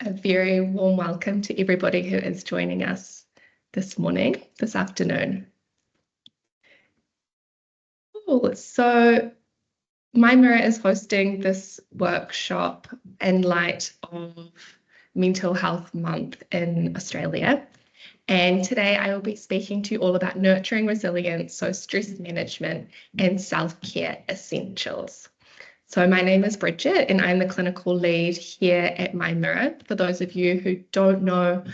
A very warm welcome to everybody who is joining us this afternoon. Cool. So MyMirror is hosting this workshop in light of Mental Health Month in Australia. And today I will be speaking to you all about nurturing resilience, so stress management and self-care essentials. So my name is Bridget and I'm the clinical lead here at MyMirror. For those of you who don't know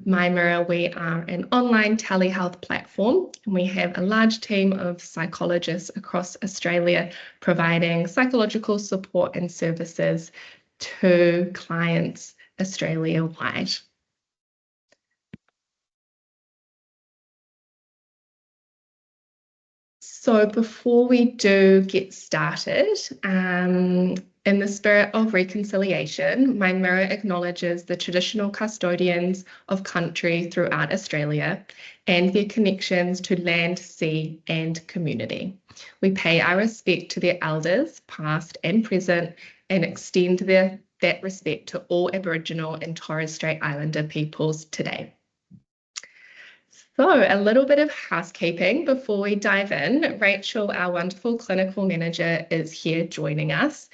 MyMirror, we are an online telehealth platform and we have a large team of psychologists across Australia providing psychological support and services to clients Australia-wide. So before we do get started, in the spirit of reconciliation, MyMirror acknowledges the traditional custodians of country throughout Australia and their connections to land, sea and community. We pay our respect to their elders, past and present, and extend that respect to all Aboriginal and Torres Strait Islander peoples today. So a little bit of housekeeping before we dive in. Rachel, our wonderful clinical manager, is here joining us.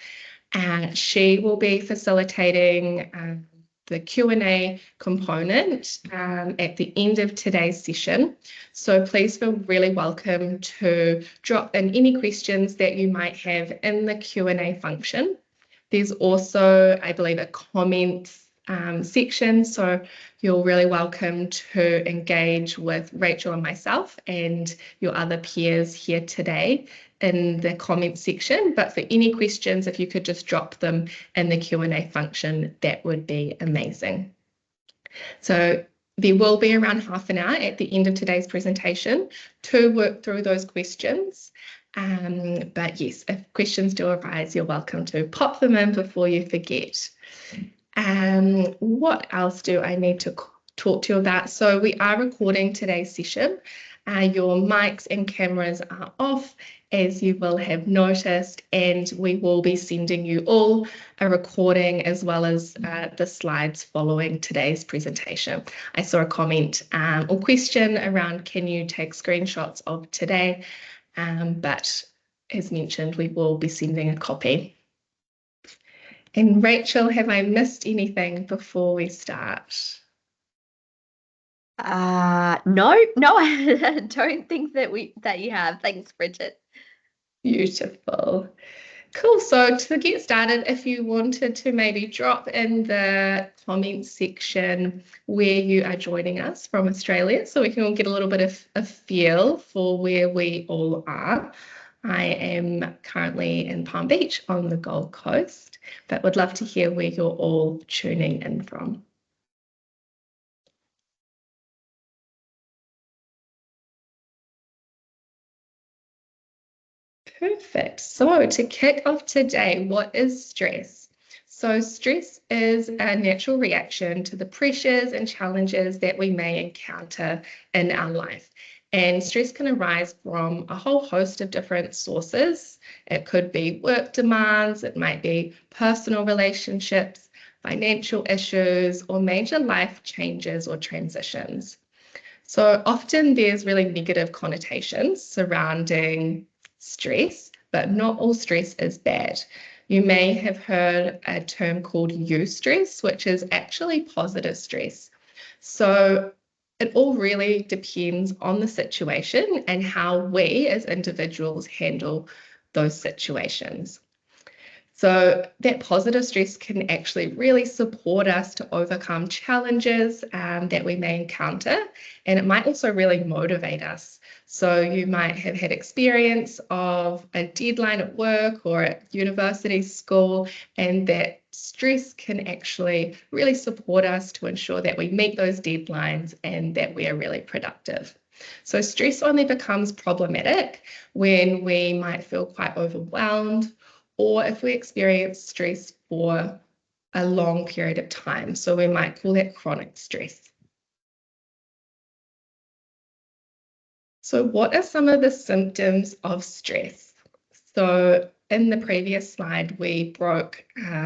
And she will be facilitating the Q&A component at the end of today's session. So please feel really welcome to drop in any questions that you might have in the Q&A function. There's also, I believe, a comments section, so you're really welcome to engage with Rachel and myself and your other peers here today in the comment section. But for any questions, if you could just drop them in the Q&A function, that would be amazing. So there will be around half an hour at the end of today's presentation to work through those questions. But yes, if questions do arise, you're welcome to pop them in before you forget. What else do I need to talk to you about? So we are recording today's session. Your mics and cameras are off, as you will have noticed, and we will be sending you all a recording as well as the slides following today's presentation. I saw a comment or question around, can you take screenshots of today? But as mentioned, we will be sending a copy. And Rachel, have I missed anything before we start? No, I don't think that you have. Thanks, Bridget. Beautiful. Cool. So to get started, if you wanted to maybe drop in the comments section where you are joining us from Australia, so we can all get a little bit of a feel for where we all are. I am currently in Palm Beach on the Gold Coast, but would love to hear where you're all tuning in from. Perfect. So to kick off today, what is stress? So stress is a natural reaction to the pressures and challenges that we may encounter in our life. And stress can arise from a whole host of different sources. It could be work demands, it might be personal relationships, financial issues, or major life changes or transitions. So often there's really negative connotations surrounding stress, but not all stress is bad. You may have heard a term called eustress, which is actually positive stress. So it all really depends on the situation and how we as individuals handle those situations. So that positive stress can actually really support us to overcome challenges that we may encounter, and it might also really motivate us. So you might have had experience of a deadline at work or at university, school, and that stress can actually really support us to ensure that we meet those deadlines and that we are really productive. So stress only becomes problematic when we might feel quite overwhelmed, or if we experience stress for a long period of time. So we might call that chronic stress. So what are some of the symptoms of stress? So in the previous slide, we broke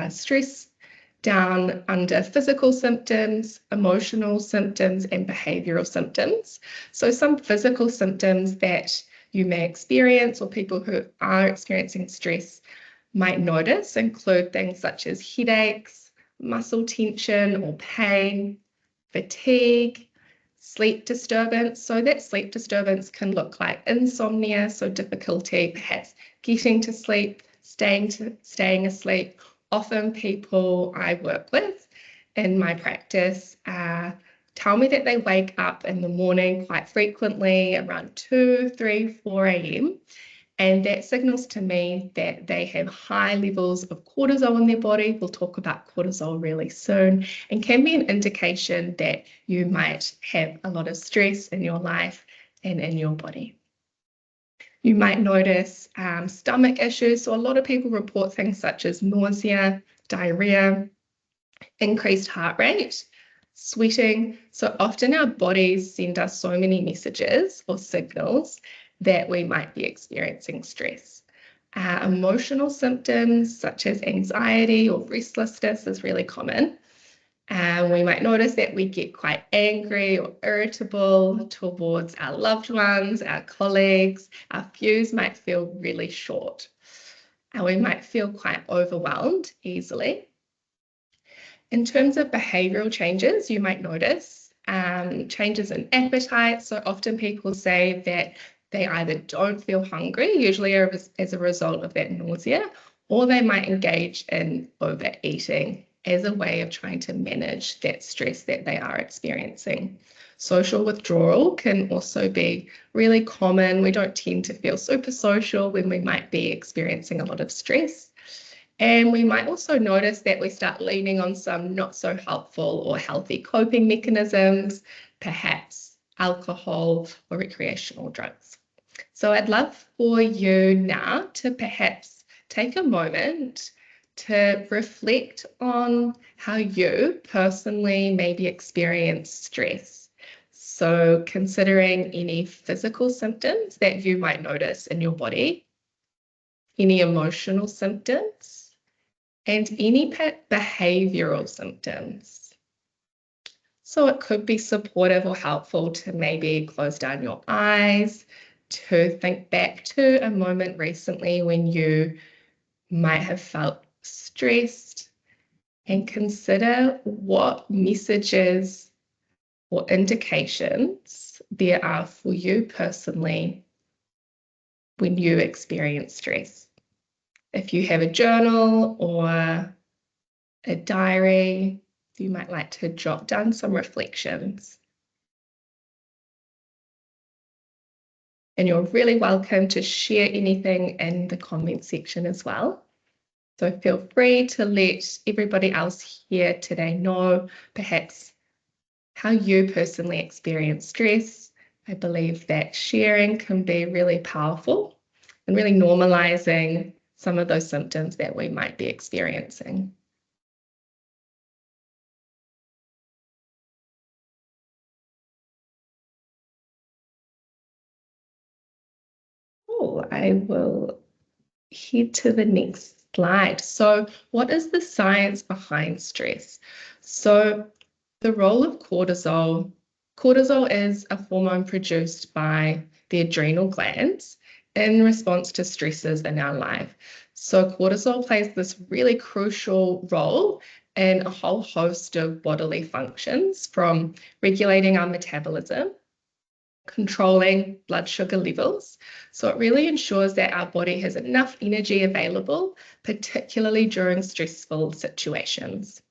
stress down under physical symptoms, emotional symptoms, and behavioral symptoms. So some physical symptoms that you may experience or people who are experiencing stress might notice include things such as headaches, muscle tension or pain, fatigue, sleep disturbance. So that sleep disturbance can look like insomnia, so difficulty perhaps getting to sleep, staying asleep. Often people I work with in my practice tell me that they wake up in the morning quite frequently around 2, 3, 4 a.m. And that signals to me that they have high levels of cortisol in their body. We'll talk about cortisol really soon, and can be an indication that you might have a lot of stress in your life and in your body. You might notice stomach issues. So a lot of people report things such as nausea, diarrhea, increased heart rate, sweating. So often our bodies send us so many messages or signals that we might be experiencing stress. Emotional symptoms such as anxiety or restlessness is really common. We might notice that we get quite angry or irritable towards our loved ones, our colleagues. Our fuse might feel really short. And we might feel quite overwhelmed easily. In terms of behavioural changes, you might notice changes in appetite. So often people say that they either don't feel hungry, usually as a result of that nausea, or they might engage in overeating as a way of trying to manage that stress that they are experiencing. Social withdrawal can also be really common. We don't tend to feel super social when we might be experiencing a lot of stress. And we might also notice that we start leaning on some not so helpful or healthy coping mechanisms, perhaps alcohol or recreational drugs. So I'd love for you now to perhaps take a moment to reflect on how you personally maybe experience stress. So considering any physical symptoms that you might notice in your body, any emotional symptoms, and any behavioral symptoms. So it could be supportive or helpful to maybe close down your eyes, to think back to a moment recently when you might have felt stressed, and consider what messages or indications there are for you personally when you experience stress. If you have a journal or a diary, you might like to jot down some reflections. And you're really welcome to share anything in the comment section as well. So feel free to let everybody else here today know perhaps how you personally experience stress. I believe that sharing can be really powerful and really normalizing some of those symptoms that we might be experiencing. Oh, I will head to the next slide. So what is the science behind stress? So the role of cortisol, cortisol is a hormone produced by the adrenal glands in response to stresses in our life. So cortisol plays this really crucial role in a whole host of bodily functions, from regulating our metabolism, controlling blood sugar levels. So it really ensures that our body has enough energy available, particularly during stressful situations.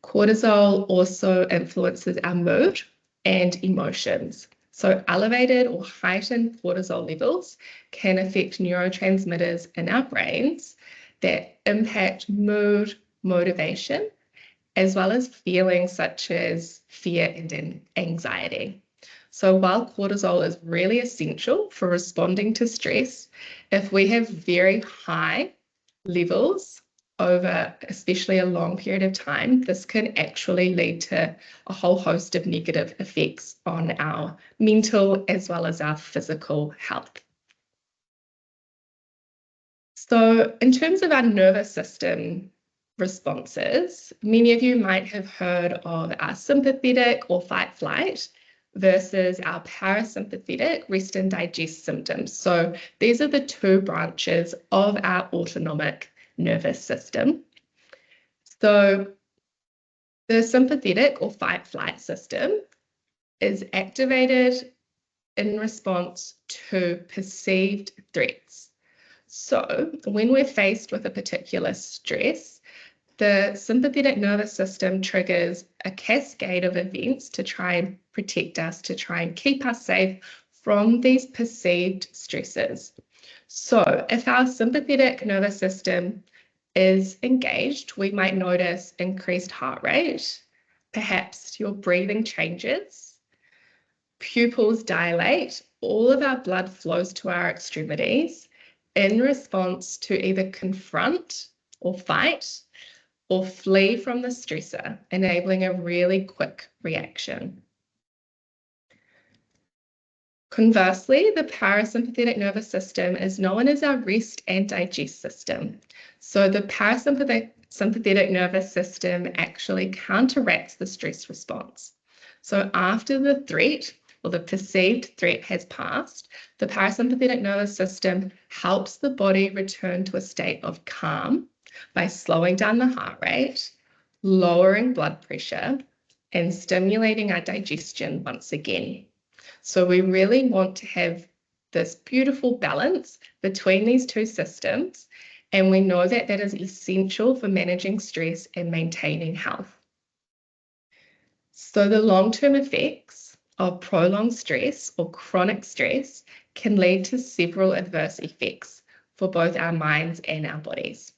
Cortisol also influences our mood and emotions. So elevated or heightened cortisol levels can affect neurotransmitters in our brains that impact mood, motivation, as well as feelings such as fear and anxiety. So while cortisol is really essential for responding to stress, if we have very high levels over especially a long period of time, this can actually lead to a whole host of negative effects on our mental as well as our physical health. So in terms of our nervous system, responses, many of you might have heard of our sympathetic or fight flight versus our parasympathetic rest and digest symptoms. So these are the two branches of our autonomic nervous system. So the sympathetic or fight flight system is activated in response to perceived threats. So when we're faced with a particular stress, the sympathetic nervous system triggers a cascade of events to try and protect us, to try and keep us safe from these perceived stresses. So if our sympathetic nervous system is engaged, we might notice increased heart rate, perhaps your breathing changes, pupils dilate, all of our blood flows to our extremities in response to either confront or fight or flee from the stressor, enabling a really quick reaction. Conversely, the parasympathetic nervous system is known as our rest and digest system. So the parasympathetic nervous system actually counteracts the stress response. So after the threat or the perceived threat has passed, the parasympathetic nervous system helps the body return to a state of calm by slowing down the heart rate, lowering blood pressure, and stimulating our digestion once again. So we really want to have this beautiful balance between these two systems, and we know that that is essential for managing stress and maintaining health. So the long-term effects of prolonged stress or chronic stress can lead to several adverse effects for both our minds and our bodies.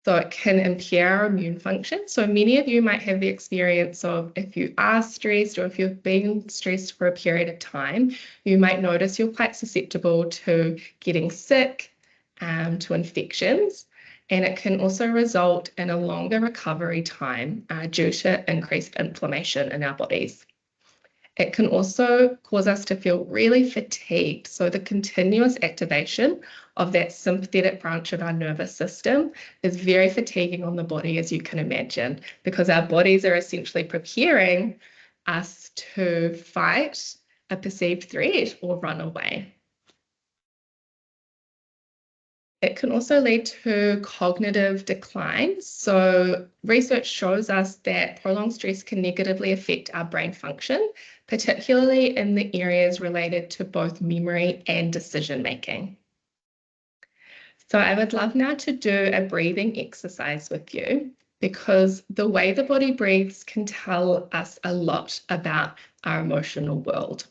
So it can impair our immune function. So many of you might have the experience of if you are stressed or if you've been stressed for a period of time, you might notice you're quite susceptible to getting sick, to infections, and it can also result in a longer recovery time due to increased inflammation in our bodies. It can also cause us to feel really fatigued. So the continuous activation of that sympathetic branch of our nervous system is very fatiguing on the body, as you can imagine, because our bodies are essentially preparing us to fight a perceived threat or run away. It can also lead to cognitive decline. So research shows us that prolonged stress can negatively affect our brain function, particularly in the areas related to both memory and decision making. So I would love now to do a breathing exercise with you, because the way the body breathes can tell us a lot about our emotional world.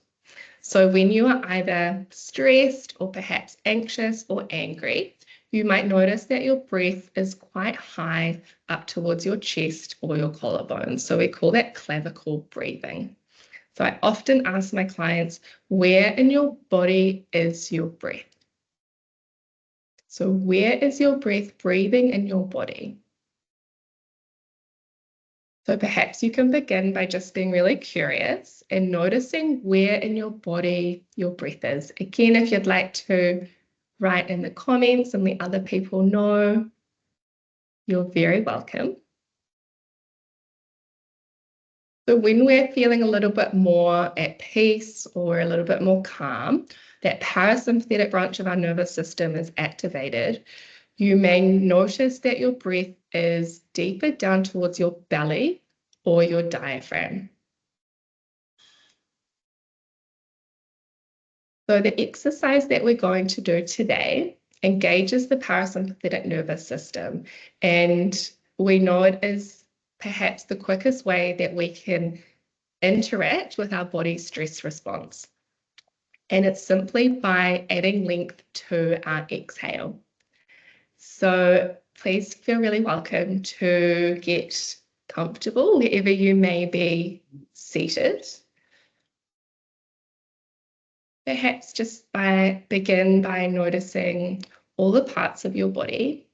So when you are either stressed or perhaps anxious or angry, you might notice that your breath is quite high up towards your chest or your collarbone. So we call that clavicle breathing. So I often ask my clients, where in your body is your breath? So where is your breath breathing in your body? So perhaps you can begin by just being really curious and noticing where in your body your breath is. Again, if you'd like to write in the comments and let other people know, you're very welcome. So when we're feeling a little bit more at peace or a little bit more calm, that parasympathetic branch of our nervous system is activated. You may notice that your breath is deeper down towards your belly or your diaphragm. So the exercise that we're going to do today engages the parasympathetic nervous system, and we know it is perhaps the quickest way that we can interact with our body's stress response. And it's simply by adding length to our exhale. So please feel really welcome to get comfortable wherever you may be seated. Perhaps just begin by noticing all the parts of your body,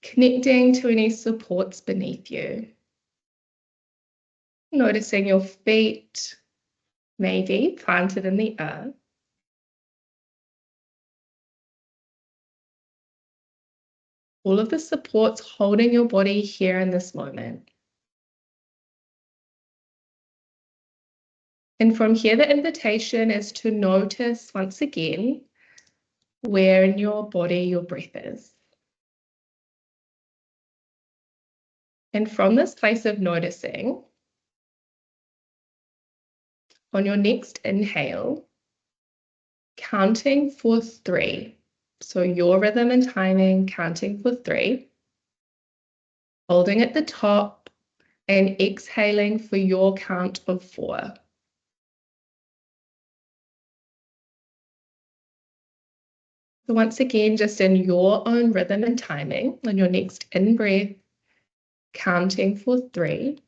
connecting to any supports beneath you. Noticing your feet maybe planted in the earth. All of the supports holding your body here in this moment. And from here, the invitation is to notice once again where in your body your breath is. And from this place of noticing, on your next inhale, counting for 3. So your rhythm and timing, counting for 3. Holding at the top and exhaling for your count of 4. So once again, just in your own rhythm and timing, on your next in-breath, counting for 3.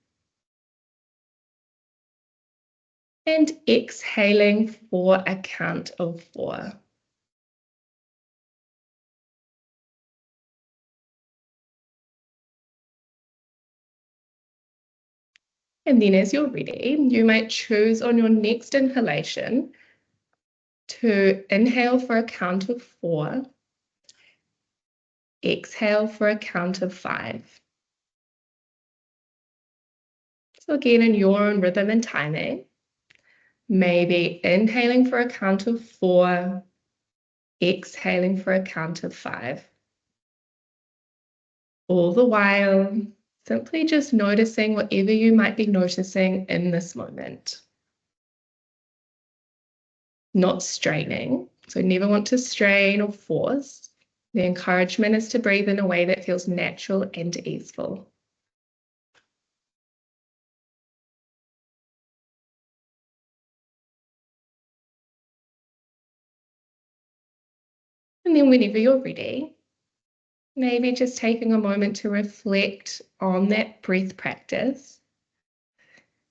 And exhaling for a count of 4. And then as you're ready, you might choose on your next inhalation to inhale for a count of 4, exhale for a count of 5. So again, in your own rhythm and timing, maybe inhaling for a count of 4, exhaling for a count of 5. All the while, simply just noticing whatever you might be noticing in this moment. Not straining, so never want to strain or force. The encouragement is to breathe in a way that feels natural and easeful. And then whenever you're ready, maybe just taking a moment to reflect on that breath practice.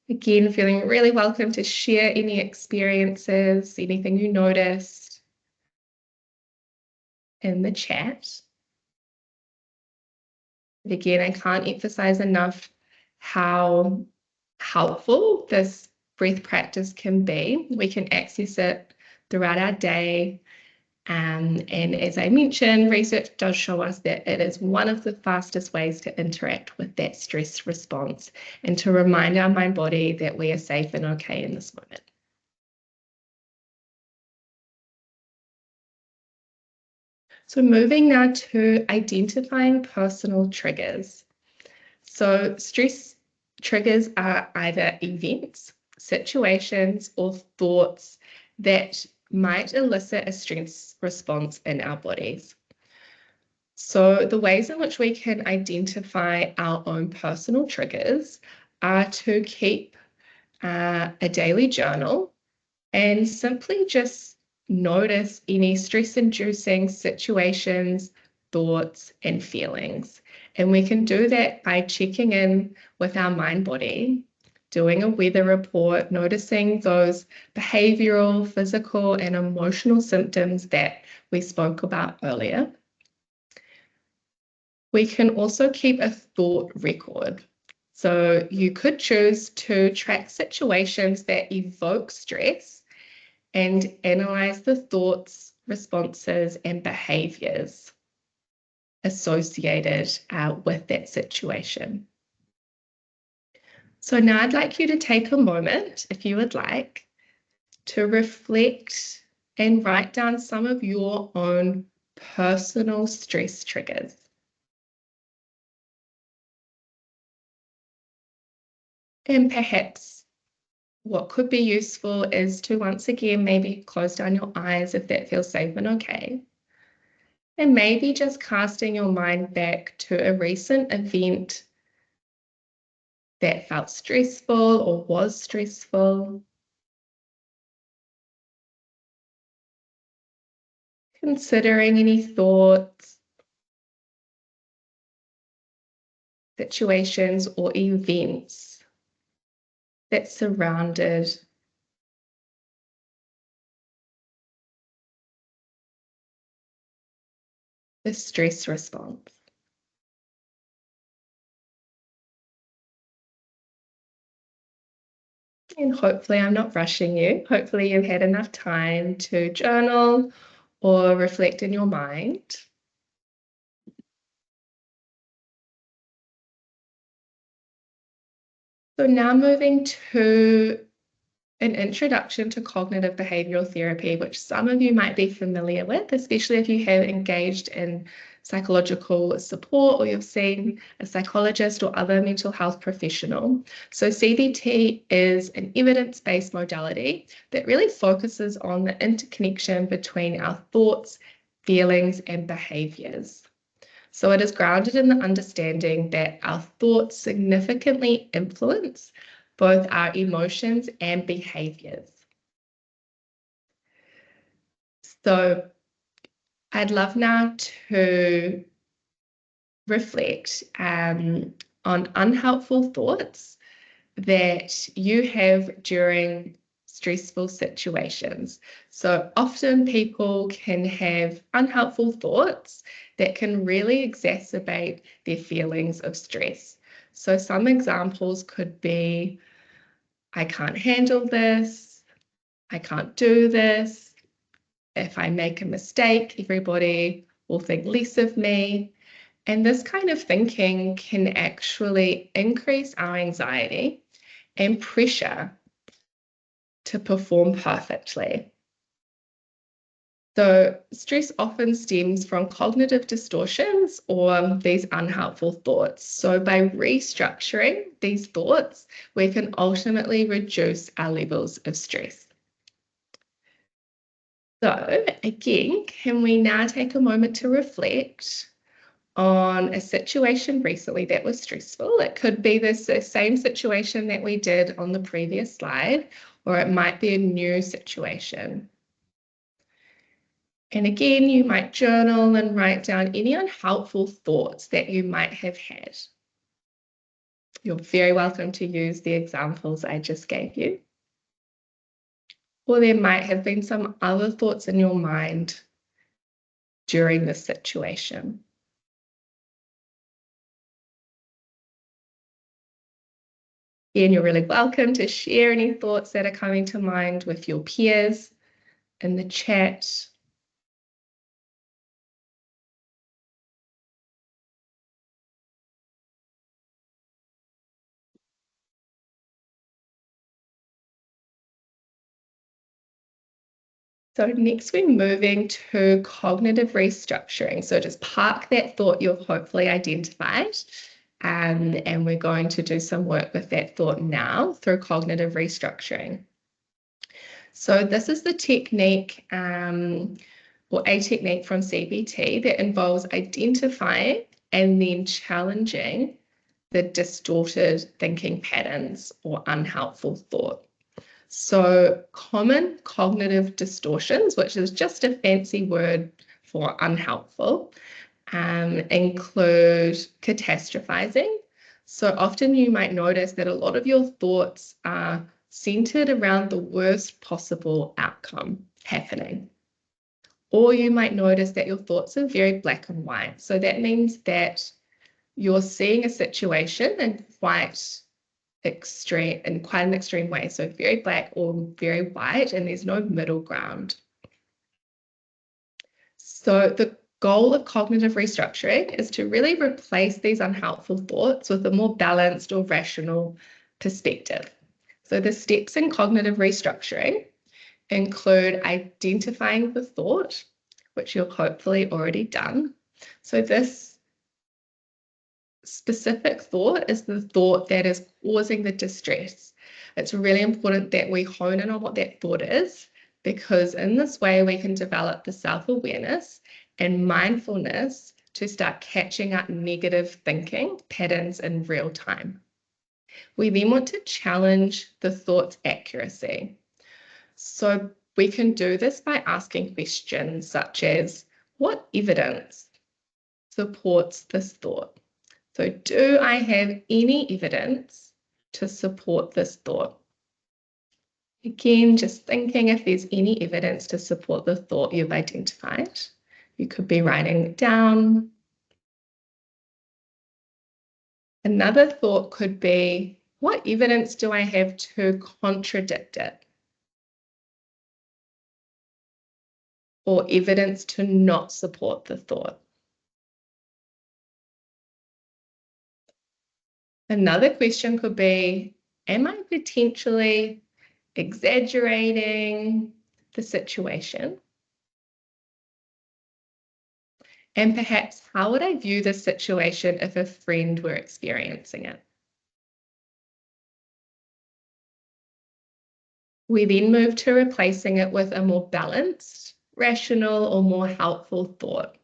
Again, feeling really welcome to share any experiences, anything you noticed in the chat. But again, I can't emphasize enough how helpful this breath practice can be. We can access it throughout our day. And as I mentioned, research does show us that it is one of the fastest ways to interact with that stress response and to remind our mind body that we are safe and okay in this moment. So moving now to identifying personal triggers. So stress triggers are either events, situations, or thoughts that might elicit a stress response in our bodies. So the ways in which we can identify our own personal triggers are to keep a daily journal and simply just notice any stress-inducing situations, thoughts, and feelings. And we can do that by checking in with our mind body, doing a weather report, noticing those behavioral, physical, and emotional symptoms that we spoke about earlier. We can also keep a thought record. So you could choose to track situations that evoke stress and analyze the thoughts, responses, and behaviors associated with that situation. So now I'd like you to take a moment, if you would like, to reflect and write down some of your own personal stress triggers. And perhaps what could be useful is to once again maybe close down your eyes if that feels safe and okay. And maybe just casting your mind back to a recent event that felt stressful or was stressful. Considering any thoughts, situations, or events that surrounded the stress response. And hopefully I'm not rushing you. Hopefully you've had enough time to journal or reflect in your mind. So now moving to an introduction to cognitive behavioral therapy, which some of you might be familiar with, especially if you have engaged in psychological support or you've seen a psychologist or other mental health professional. So CBT is an evidence-based modality that really focuses on the interconnection between our thoughts, feelings, and behaviors. So it is grounded in the understanding that our thoughts significantly influence both our emotions and behaviors. So I'd love now to reflect on unhelpful thoughts that you have during stressful situations. So often people can have unhelpful thoughts that can really exacerbate their feelings of stress. So some examples could be, I can't handle this, I can't do this, if I make a mistake, everybody will think less of me. And this kind of thinking can actually increase our anxiety and pressure to perform perfectly. So stress often stems from cognitive distortions or these unhelpful thoughts. So by restructuring these thoughts, we can ultimately reduce our levels of stress. So again, can we now take a moment to reflect on a situation recently that was stressful? It could be the same situation that we did on the previous slide, or it might be a new situation. And again, you might journal and write down any unhelpful thoughts that you might have had. You're very welcome to use the examples I just gave you. Or there might have been some other thoughts in your mind during this situation. Again, you're really welcome to share any thoughts that are coming to mind with your peers in the chat. So next we're moving to cognitive restructuring. So just park that thought you've hopefully identified, and we're going to do some work with that thought now through cognitive restructuring. So this is the technique or a technique from CBT that involves identifying and then challenging the distorted thinking patterns or unhelpful thought. So common cognitive distortions, which is just a fancy word for unhelpful, include catastrophizing. So often you might notice that a lot of your thoughts are centered around the worst possible outcome happening. Or you might notice that your thoughts are very black and white. So that means that you're seeing a situation in quite an extreme way. So very black or very white, and there's no middle ground. So the goal of cognitive restructuring is to really replace these unhelpful thoughts with a more balanced or rational perspective. So the steps in cognitive restructuring include identifying the thought, which you've hopefully already done. So this specific thought is the thought that is causing the distress. It's really important that we hone in on what that thought is, because in this way we can develop the self-awareness and mindfulness to start catching up negative thinking patterns in real time. We then want to challenge the thought's accuracy. So we can do this by asking questions such as, what evidence supports this thought? So do I have any evidence to support this thought? Again, just thinking if there's any evidence to support the thought you've identified. You could be writing it down. Another thought could be, what evidence do I have to contradict it? Or evidence to not support the thought? Another question could be, am I potentially exaggerating the situation? And perhaps how would I view this situation if a friend were experiencing it? We then move to replacing it with a more balanced, rational, or more helpful thought.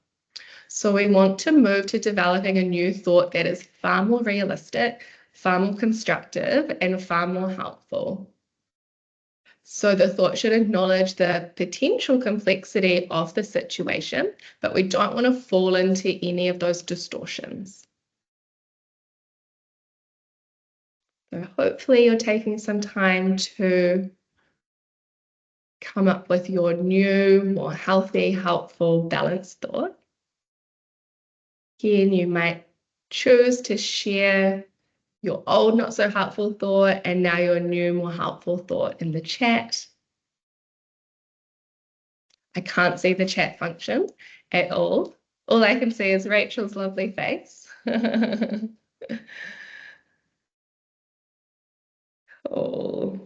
So we want to move to developing a new thought that is far more realistic, far more constructive, and far more helpful. So the thought should acknowledge the potential complexity of the situation, but we don't want to fall into any of those distortions. So hopefully you're taking some time to come up with your new, more healthy, helpful, balanced thought. Again, you might choose to share your old, not so helpful thought and now your new, more helpful thought in the chat. I can't see the chat function at all. All I can see is Rachel's lovely face. Oh.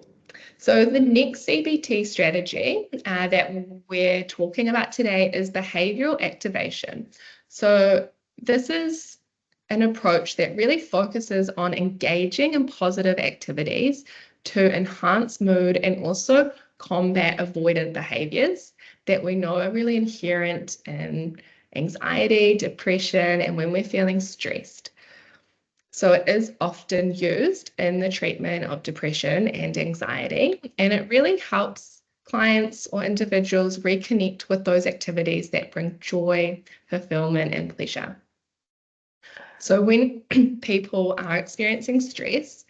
So the next CBT strategy that we're talking about today is behavioral activation. So this is an approach that really focuses on engaging in positive activities to enhance mood and also combat avoidant behaviors that we know are really inherent in anxiety, depression, and when we're feeling stressed. So it is often used in the treatment of depression and anxiety, and it really helps clients or individuals reconnect with those activities that bring joy, fulfillment, and pleasure. So when people are experiencing stress,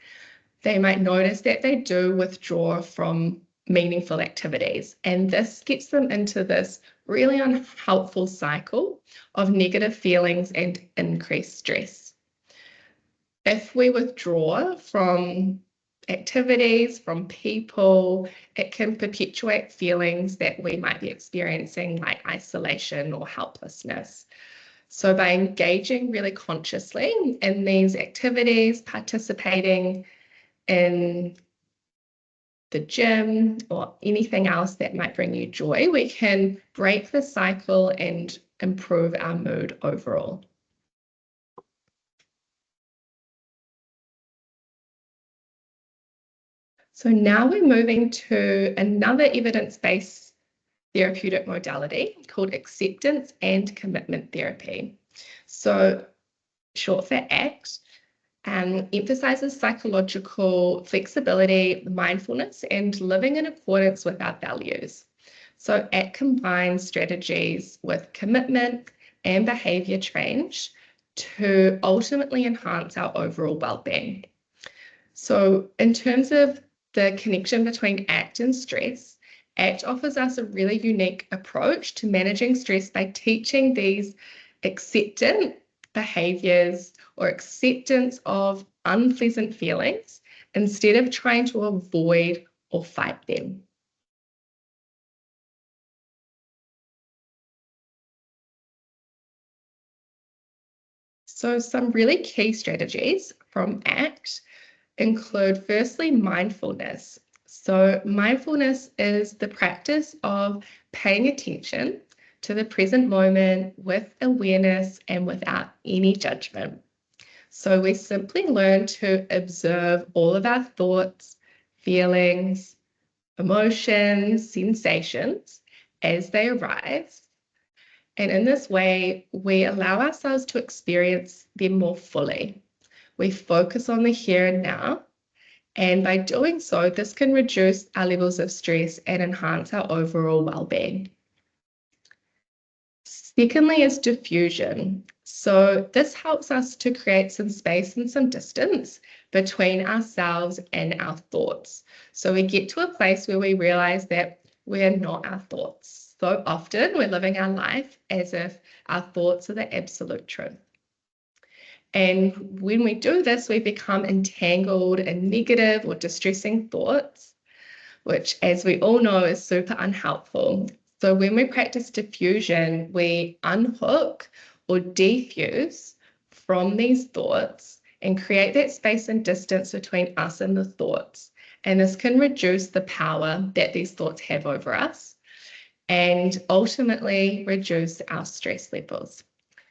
they might notice that they do withdraw from meaningful activities, and this gets them into this really unhelpful cycle of negative feelings and increased stress. If we withdraw from activities, from people, it can perpetuate feelings that we might be experiencing like isolation or helplessness. So by engaging really consciously in these activities, participating in the gym or anything else that might bring you joy, we can break the cycle and improve our mood overall. So now we're moving to another evidence-based therapeutic modality called acceptance and commitment therapy. So short for ACT, emphasizes psychological flexibility, mindfulness, and living in accordance with our values. So ACT combines strategies with commitment and behavior change to ultimately enhance our overall well-being. So in terms of the connection between ACT and stress, ACT offers us a really unique approach to managing stress by teaching these acceptant behaviors or acceptance of unpleasant feelings instead of trying to avoid or fight them. So some really key strategies from ACT include, firstly, mindfulness. So mindfulness is the practice of paying attention to the present moment with awareness and without any judgment. So we simply learn to observe all of our thoughts, feelings, emotions, sensations as they arise. And in this way, we allow ourselves to experience them more fully. We focus on the here and now, and by doing so, this can reduce our levels of stress and enhance our overall well-being. Secondly is diffusion. So this helps us to create some space and some distance between ourselves and our thoughts. So we get to a place where we realize that we're not our thoughts. So often we're living our life as if our thoughts are the absolute truth. And when we do this, we become entangled in negative or distressing thoughts, which, as we all know, is super unhelpful. So when we practice diffusion, we unhook or defuse from these thoughts and create that space and distance between us and the thoughts. And this can reduce the power that these thoughts have over us and ultimately reduce our stress levels.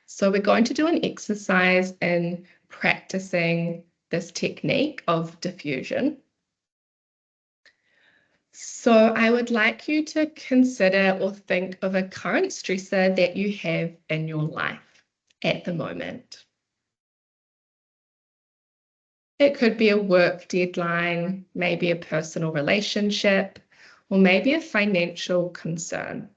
So we're going to do an exercise in practicing this technique of diffusion. So I would like you to consider or think of a current stressor that you have in your life at the moment. It could be a work deadline, maybe a personal relationship, or maybe a financial concern.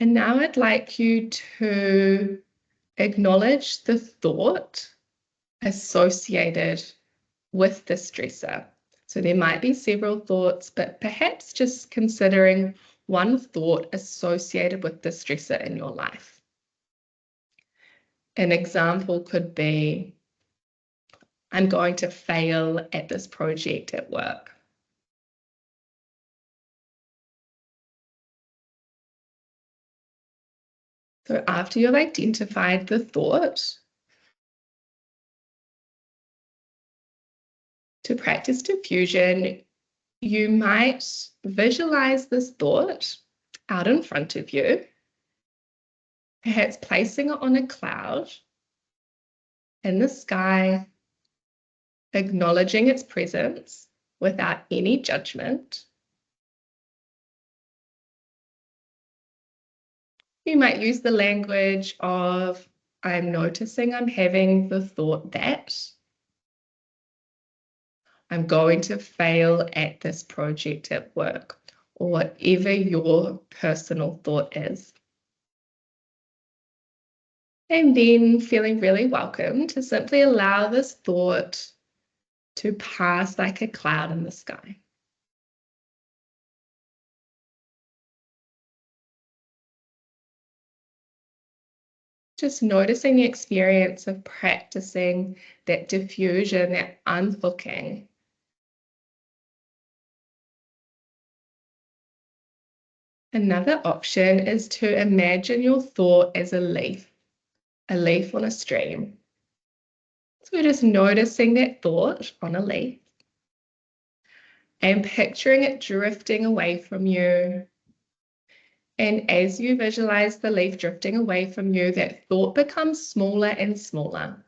And now I'd like you to acknowledge the thought associated with the stressor. So there might be several thoughts, but perhaps just considering one thought associated with the stressor in your life. An example could be, I'm going to fail at this project at work. So after you've identified the thought, to practice diffusion, you might visualize this thought out in front of you, perhaps placing it on a cloud in the sky, acknowledging its presence without any judgment. You might use the language of, I'm noticing I'm having the thought that I'm going to fail at this project at work, or whatever your personal thought is. And then feeling really welcome to simply allow this thought to pass like a cloud in the sky. Just noticing the experience of practicing that diffusion, that unhooking. Another option is to imagine your thought as a leaf on a stream. So we're just noticing that thought on a leaf and picturing it drifting away from you. And as you visualize the leaf drifting away from you, that thought becomes smaller and smaller.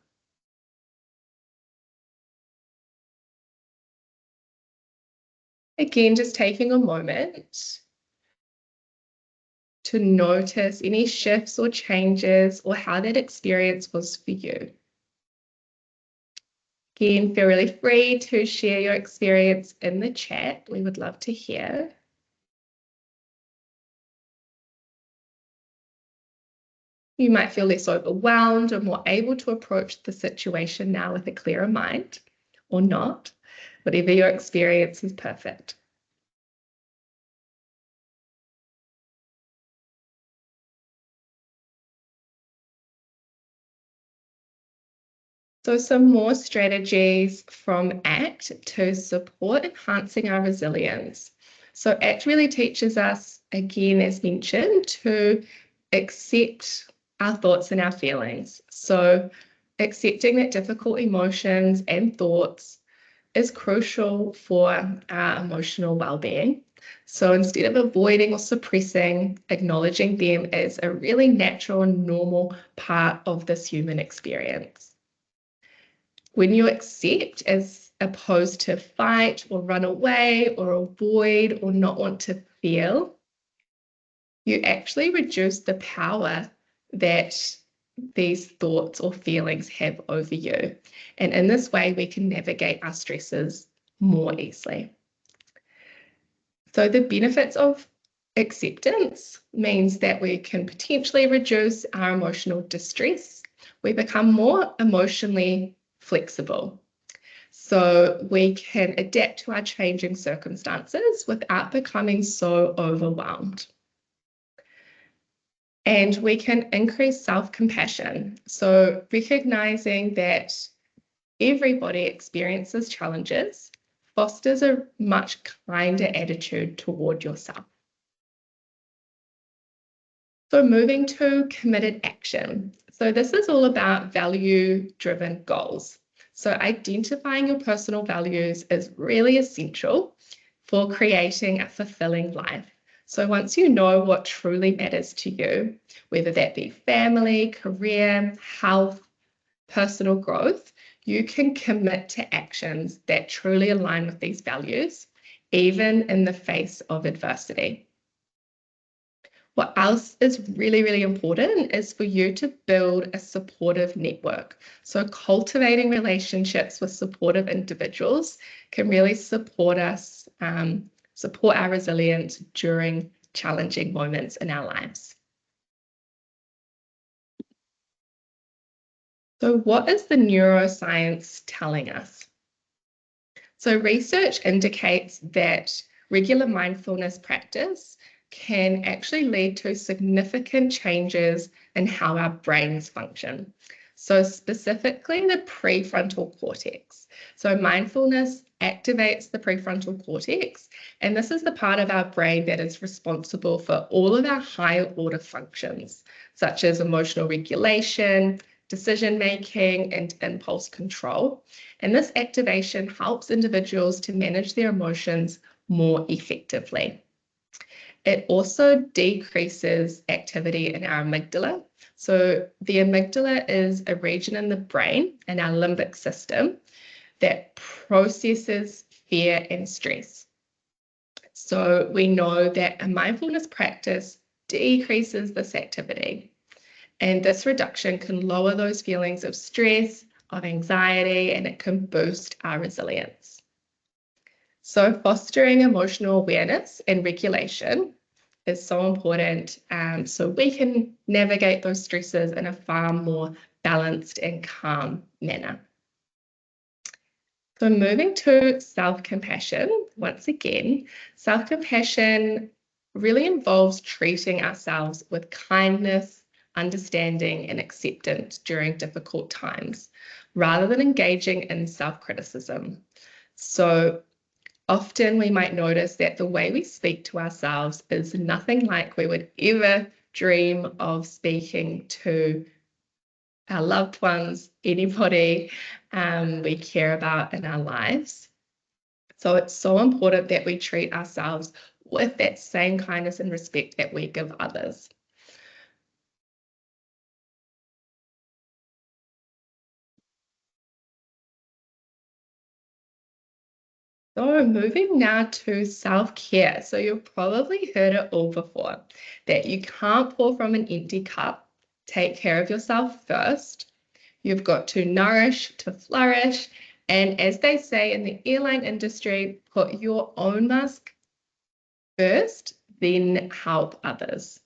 Again, just taking a moment to notice any shifts or changes or how that experience was for you. Again, feel really free to share your experience in the chat. We would love to hear. You might feel less overwhelmed or more able to approach the situation now with a clearer mind, or not. Whatever your experience is perfect. So some more strategies from ACT to support enhancing our resilience. So ACT really teaches us, again, as mentioned, to accept our thoughts and our feelings. So accepting that difficult emotions and thoughts is crucial for our emotional well-being. So instead of avoiding or suppressing, acknowledging them as a really natural and normal part of this human experience. When you accept, as opposed to fight or run away or avoid or not want to feel, you actually reduce the power that these thoughts or feelings have over you. And in this way, we can navigate our stresses more easily. So the benefits of acceptance means that we can potentially reduce our emotional distress. We become more emotionally flexible. So we can adapt to our changing circumstances without becoming so overwhelmed. And we can increase self-compassion. So recognizing that everybody experiences challenges fosters a much kinder attitude toward yourself. So moving to committed action. So this is all about value-driven goals. So identifying your personal values is really essential for creating a fulfilling life. So once you know what truly matters to you, whether that be family, career, health, personal growth, you can commit to actions that truly align with these values, even in the face of adversity. What else is really, really important is for you to build a supportive network. So cultivating relationships with supportive individuals can really support us, support our resilience during challenging moments in our lives. So what is the neuroscience telling us? So research indicates that regular mindfulness practice can actually lead to significant changes in how our brains function. So specifically the prefrontal cortex. So mindfulness activates the prefrontal cortex, and this is the part of our brain that is responsible for all of our higher order functions, such as emotional regulation, decision making, and impulse control. And this activation helps individuals to manage their emotions more effectively. It also decreases activity in our amygdala. So the amygdala is a region in the brain in our limbic system that processes fear and stress. So we know that a mindfulness practice decreases this activity. And this reduction can lower those feelings of stress, of anxiety, and it can boost our resilience. So fostering emotional awareness and regulation is so important, so we can navigate those stresses in a far more balanced and calm manner. So moving to self-compassion, once again, self-compassion really involves treating ourselves with kindness, understanding, and acceptance during difficult times, rather than engaging in self-criticism. So often we might notice that the way we speak to ourselves is nothing like we would ever dream of speaking to our loved ones, anybody we care about in our lives. So it's so important that we treat ourselves with that same kindness and respect that we give others. So moving now to self-care. So you've probably heard it all before, that you can't pour from an empty cup. Take care of yourself first. You've got to nourish to flourish. And as they say in the airline industry, put your own mask first, then help others.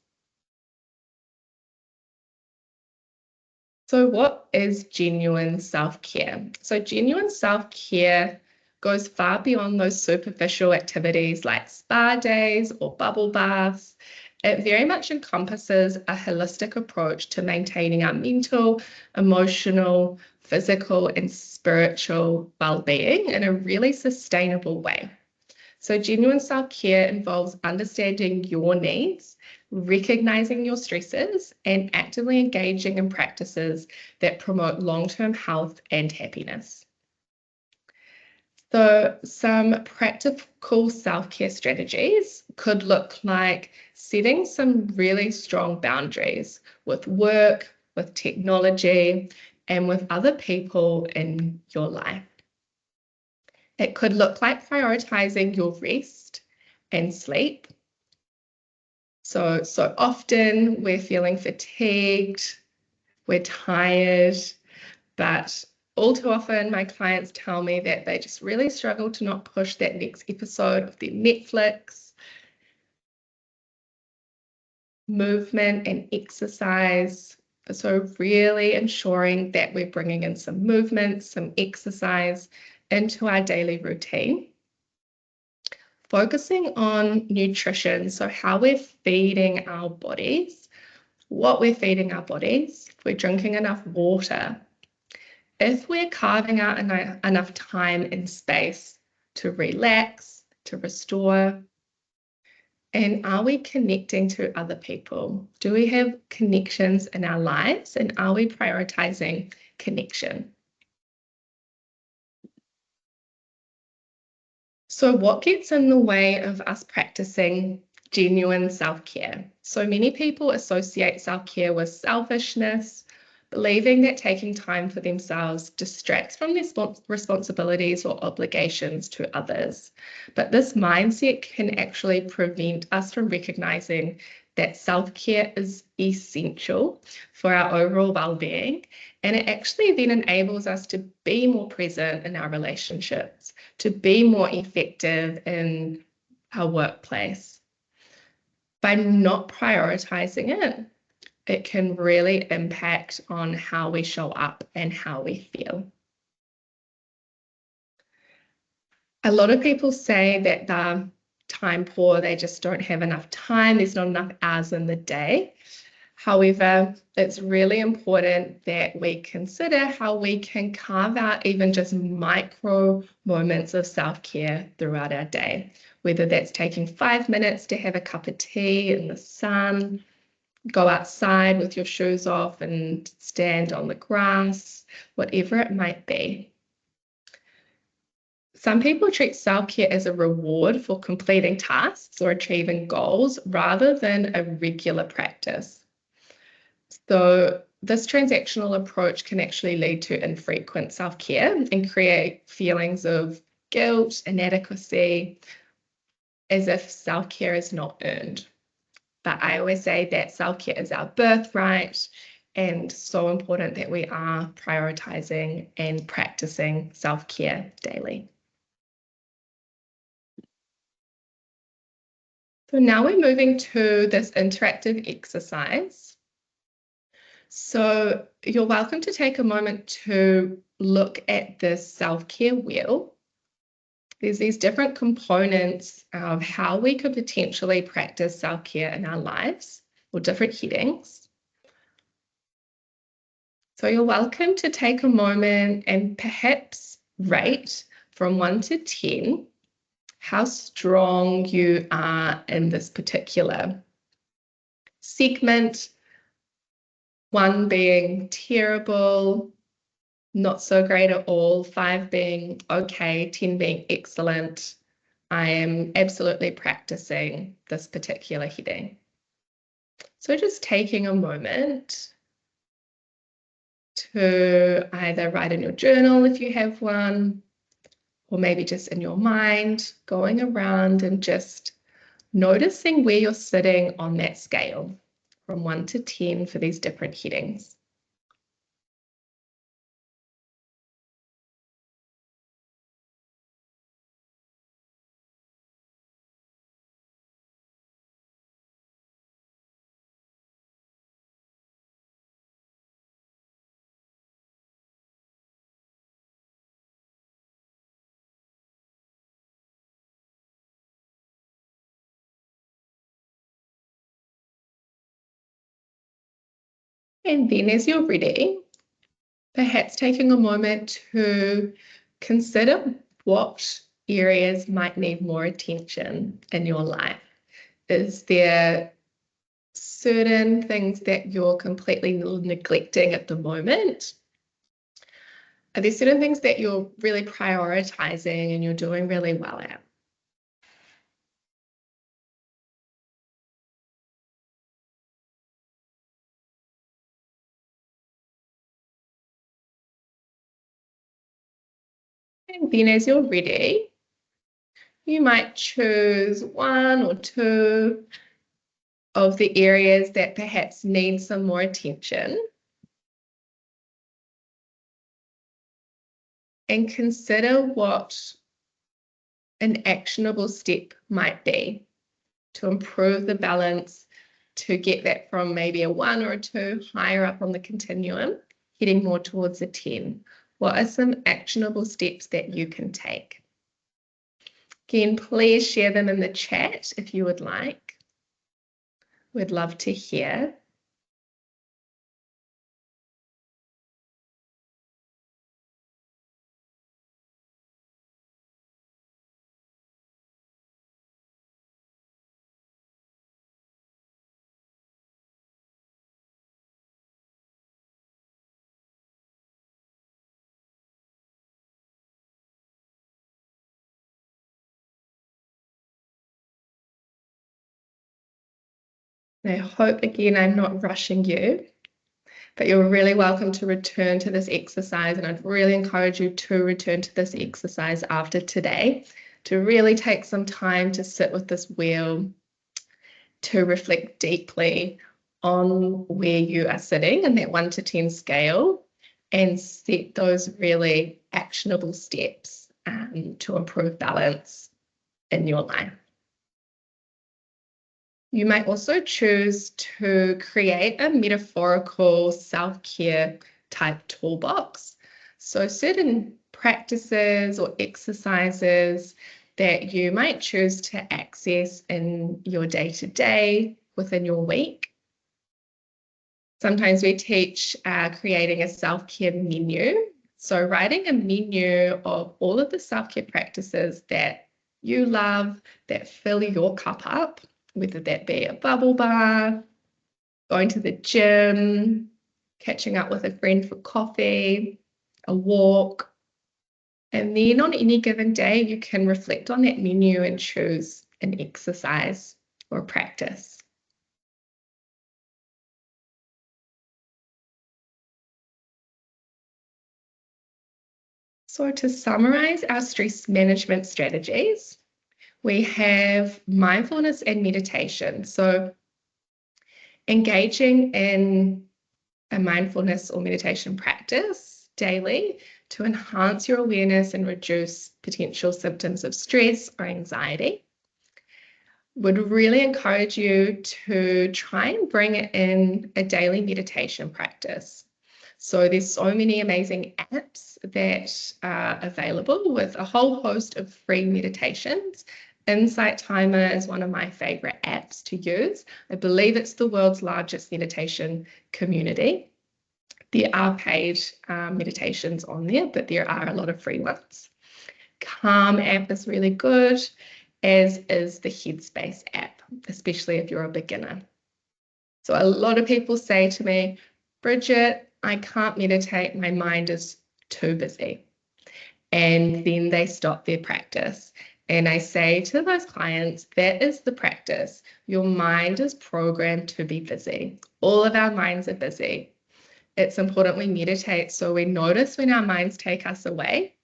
So what is genuine self-care? So genuine self-care goes far beyond those superficial activities like spa days or bubble baths. It very much encompasses a holistic approach to maintaining our mental, emotional, physical, and spiritual well-being in a really sustainable way. So genuine self-care involves understanding your needs, recognizing your stresses, and actively engaging in practices that promote long-term health and happiness. So some practical self-care strategies could look like setting some really strong boundaries with work, with technology, and with other people in your life. It could look like prioritizing your rest and sleep. So often we're feeling fatigued, we're tired, but all too often my clients tell me that they just really struggle to not push that next episode of their Netflix. Movement and exercise. So really ensuring that we're bringing in some movement, some exercise into our daily routine. Focusing on nutrition, so how we're feeding our bodies, what we're feeding our bodies, if we're drinking enough water, if we're carving out enough time and space to relax, to restore, And are we connecting to other people? Do we have connections in our lives, and are we prioritizing connection? So what gets in the way of us practicing genuine self-care? So many people associate self-care with selfishness, believing that taking time for themselves distracts from their responsibilities or obligations to others. But this mindset can actually prevent us from recognizing that self-care is essential for our overall well-being, and it actually then enables us to be more present in our relationships, to be more effective in our workplace. By not prioritizing it, it can really impact on how we show up and how we feel. A lot of people say that they're time poor, they just don't have enough time, there's not enough hours in the day. However, it's really important that we consider how we can carve out even just micro moments of self-care throughout our day, whether that's taking 5 minutes to have a cup of tea in the sun, go outside with your shoes off and stand on the grass, whatever it might be. Some people treat self-care as a reward for completing tasks or achieving goals rather than a regular practice. So this transactional approach can actually lead to infrequent self-care and create feelings of guilt, inadequacy, as if self-care is not earned. But I always say that self-care is our birthright, and so important that we are prioritizing and practicing self-care daily. So now we're moving to this interactive exercise. So you're welcome to take a moment to look at this self-care wheel. There's these different components of how we could potentially practice self-care in our lives, or different headings. So you're welcome to take a moment and perhaps rate from 1 to 10 how strong you are in this particular segment. 1 being terrible, not so great at all, 5 being okay, 10 being excellent. I am absolutely practicing this particular heading. So just taking a moment to either write in your journal if you have one, or maybe just in your mind, going around and just noticing where you're sitting on that scale from 1 to 10 for these different headings. And then as you're ready, perhaps taking a moment to consider what areas might need more attention in your life. Is there certain things that you're completely neglecting at the moment? Are there certain things that you're really prioritizing and you're doing really well at? And then as you're ready, you might choose 1 or 2 of the areas that perhaps need some more attention, and consider what an actionable step might be to improve the balance, to get that from maybe a 1 or a 2 higher up on the continuum, heading more towards a 10. What are some actionable steps that you can take? Again, please share them in the chat if you would like. We'd love to hear. And I hope, again, I'm not rushing you, but you're really welcome to return to this exercise. And I'd really encourage you to return to this exercise after today, to really take some time to sit with this wheel, to reflect deeply on where you are sitting in that 1 to 10 scale and set those really actionable steps to improve balance in your life. You might also choose to create a metaphorical self-care type toolbox. So certain practices or exercises that you might choose to access in your day-to-day, within your week. Sometimes we teach creating a self-care menu. So writing a menu of all of the self-care practices that you love, that fill your cup up, whether that be a bubble bath, going to the gym, catching up with a friend for coffee, a walk. And then on any given day, you can reflect on that menu and choose an exercise or practice. So to summarize our stress management strategies, we have mindfulness and meditation. So engaging in a mindfulness or meditation practice daily to enhance your awareness and reduce potential symptoms of stress or anxiety. Would really encourage you to try and bring in a daily meditation practice. So there's so many amazing apps that are available with a whole host of free meditations. Insight Timer is one of my favorite apps to use. I believe it's the world's largest meditation community. There are paid meditations on there, but there are a lot of free ones. Calm app is really good, as is the Headspace app, especially if you're a beginner. So a lot of people say to me, Bridget, I can't meditate, my mind is too busy. And then they stop their practice. And I say to those clients, that is the practice. Your mind is programmed to be busy. All of our minds are busy. It's important we meditate so we notice when our minds take us away.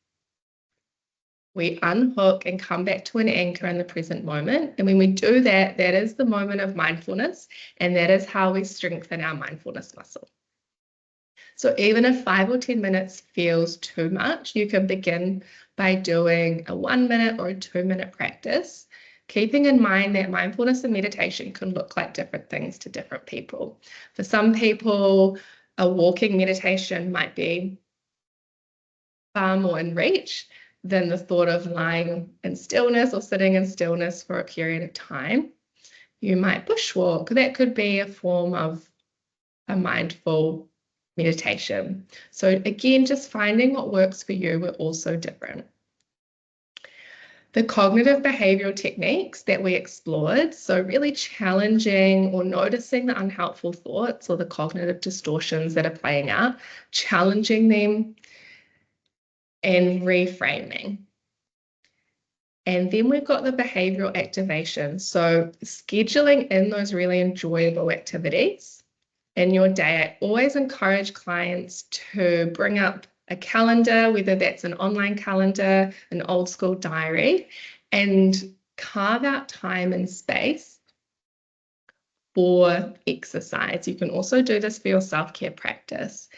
We unhook and come back to an anchor in the present moment. And when we do that, that is the moment of mindfulness. And that is how we strengthen our mindfulness muscle. So even if 5 or 10 minutes feels too much, you can begin by doing a 1 minute or a 2 minute practice, keeping in mind that mindfulness and meditation can look like different things to different people. For some people, a walking meditation might be far more in reach than the thought of lying in stillness or sitting in stillness for a period of time. You might bushwalk. That could be a form of a mindful meditation. So again, just finding what works for you. We're also different. The cognitive behavioral techniques that we explored, so really challenging or noticing the unhelpful thoughts or the cognitive distortions that are playing out, challenging them and reframing. And then we've got the behavioral activation. So scheduling in those really enjoyable activities in your day. I always encourage clients to bring up a calendar, whether that's an online calendar, an old school diary, and carve out time and space for exercise. You can also do this for your self-care practice.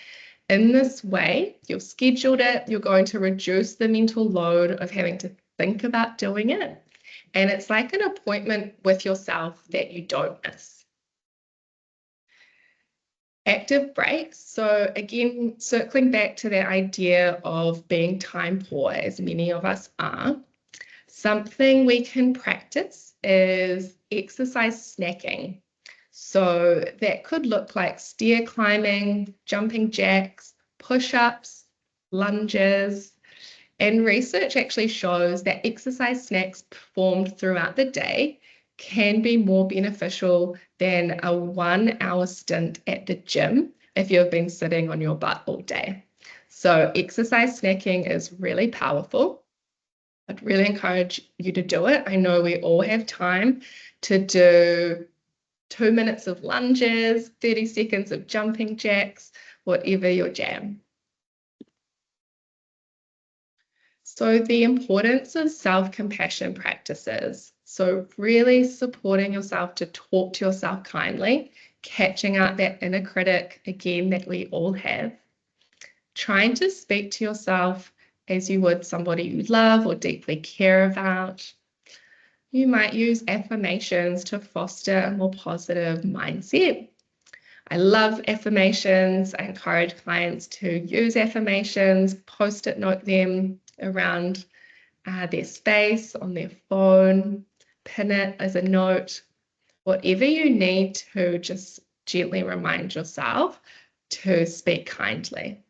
In this way, you've scheduled it, you're going to reduce the mental load of having to think about doing it. And it's like an appointment with yourself that you don't miss. Active breaks. So again, circling back to that idea of being time poor, as many of us are, something we can practice is exercise snacking. So that could look like stair climbing, jumping jacks, push-ups, lunges. And research actually shows that exercise snacks performed throughout the day can be more beneficial than a 1 hour stint at the gym if you've been sitting on your butt all day. So exercise snacking is really powerful. I'd really encourage you to do it. I know we all have time to do 2 minutes of lunges, 30 seconds of jumping jacks, whatever your jam. So the importance of self-compassion practices. So really supporting yourself to talk to yourself kindly, catching out that inner critic, again, that we all have. Trying to speak to yourself as you would somebody you love or deeply care about. You might use affirmations to foster a more positive mindset. I love affirmations. I encourage clients to use affirmations, post-it note them around their space, on their phone, pin it as a note, whatever you need to just gently remind yourself to speak kindly.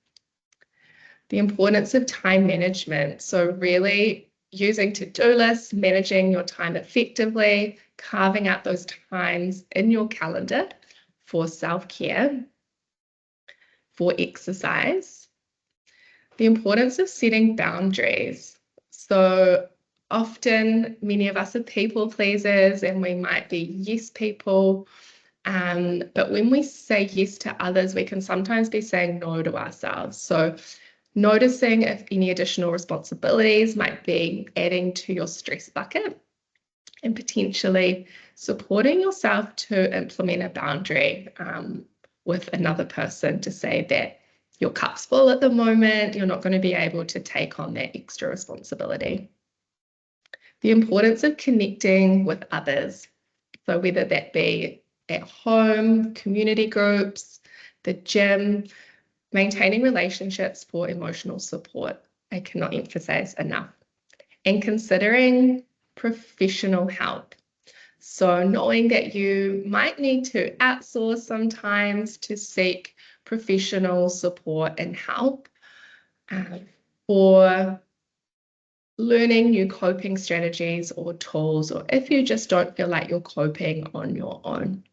The importance of time management. So really using to-do lists, managing your time effectively, carving out those times in your calendar for self-care, for exercise. The importance of setting boundaries. So often many of us are people pleasers and we might be yes people, but when we say yes to others, we can sometimes be saying no to ourselves. So noticing if any additional responsibilities might be adding to your stress bucket and potentially supporting yourself to implement a boundary with another person to say that your cup's full at the moment, you're not going to be able to take on that extra responsibility. The importance of connecting with others. So whether that be at home, community groups, the gym, maintaining relationships for emotional support. I cannot emphasize enough. And considering professional help. So knowing that you might need to outsource sometimes to seek professional support and help for learning new coping strategies or tools, or if you just don't feel like you're coping on your own.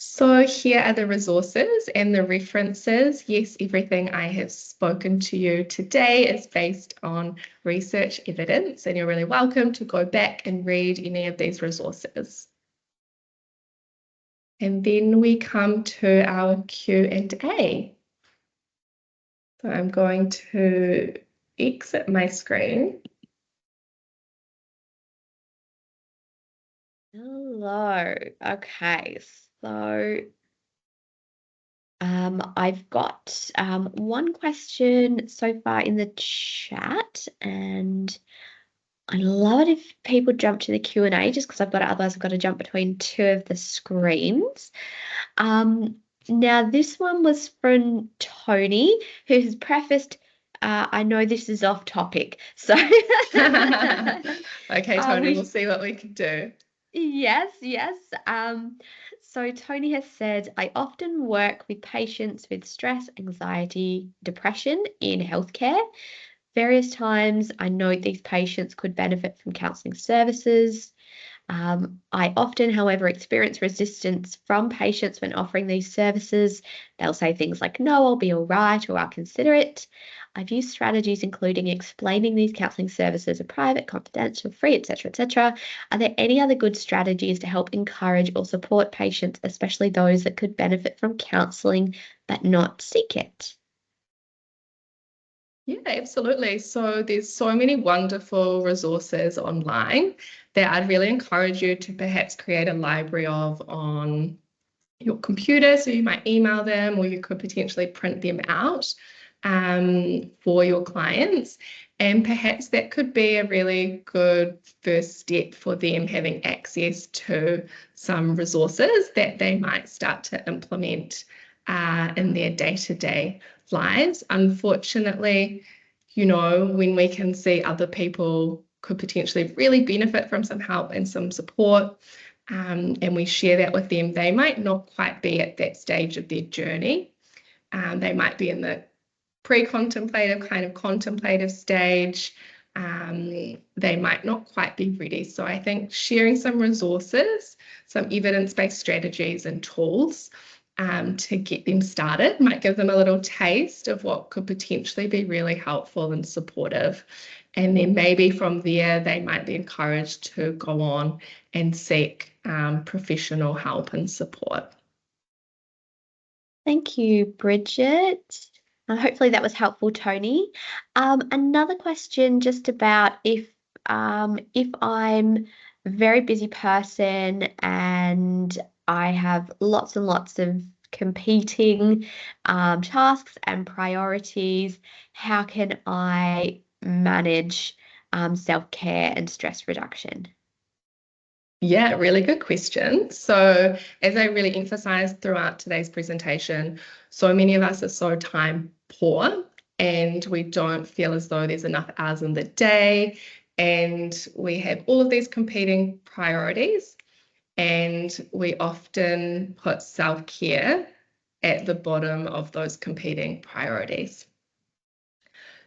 So here are the resources and the references. Yes, everything I have spoken to you today is based on research evidence, and you're really welcome to go back and read any of these resources. And then we come to our Q&A. So I'm going to exit my screen. Hello. Okay, so I've got one question so far in the chat, and I love it if people jump to the Q&A just because otherwise I've got to jump between two of the screens. Now this one was from Tony, who has prefaced, I know this is off topic, so Okay, Tony, we'll see what we can do. Yes. So Tony has said, I often work with patients with stress, anxiety, depression in healthcare. Various times I know these patients could benefit from counselling services. I often, however, experience resistance from patients when offering these services. They'll say things like, no, I'll be all right, or I'll consider it. I've used strategies including explaining these counselling services are private, confidential, free, etc., etc. Are there any other good strategies to help encourage or support patients, especially those that could benefit from counselling but not seek it? Yeah, absolutely. So there's so many wonderful resources online that I'd really encourage you to perhaps create a library of on your computer. So you might email them, or you could potentially print them out for your clients. And perhaps that could be a really good first step for them, having access to some resources that they might start to implement in their day-to-day lives. Unfortunately, you know, when we can see other people could potentially really benefit from some help and some support, and we share that with them, they might not quite be at that stage of their journey. They might be in the pre-contemplative, kind of contemplative stage. They might not quite be ready. So I think sharing some resources, some evidence-based strategies and tools to get them started, might give them a little taste of what could potentially be really helpful and supportive. And then maybe from there, they might be encouraged to go on and seek professional help and support. Thank you, Bridget. Hopefully that was helpful, Tony. Another question just about if I'm a very busy person and I have lots and lots of competing tasks and priorities, how can I manage self-care and stress reduction? Yeah, really good question. So, as I really emphasized throughout today's presentation, so many of us are so time poor and we don't feel as though there's enough hours in the day, and we have all of these competing priorities, and we often put self-care at the bottom of those competing priorities.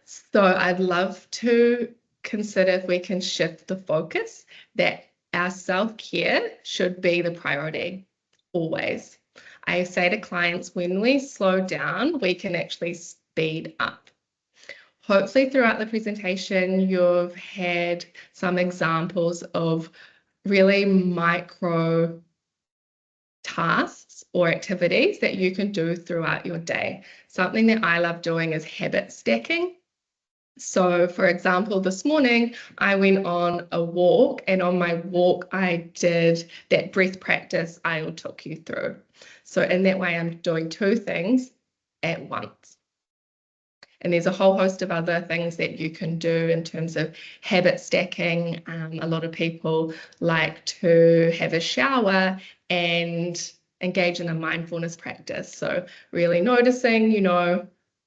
So, I'd love to consider if we can shift the focus that our self-care should be the priority always. I say to clients, when we slow down, we can actually speed up. Hopefully throughout the presentation, you've had some examples of really micro tasks or activities that you can do throughout your day. Something that I love doing is habit stacking. So, for example, this morning I went on a walk, and on my walk I did that breath practice I will talk you through. So in that way I'm doing two things at once. And there's a whole host of other things that you can do in terms of habit stacking. A lot of people like to have a shower and engage in a mindfulness practice. So really noticing,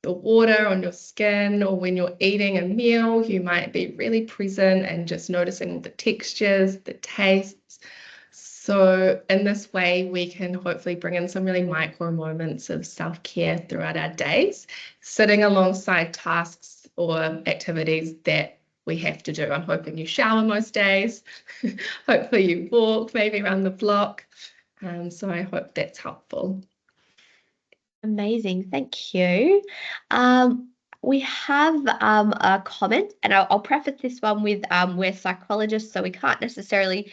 the water on your skin, or when you're eating a meal, you might be really present and just noticing the textures, the tastes. So in this way, we can hopefully bring in some really micro moments of self-care throughout our days, sitting alongside tasks or activities that we have to do. I'm hoping you shower most days. Hopefully you walk maybe around the block. So I hope that's helpful. Amazing, thank you. We have a comment, and I'll preface this one with we're psychologists, so we can't necessarily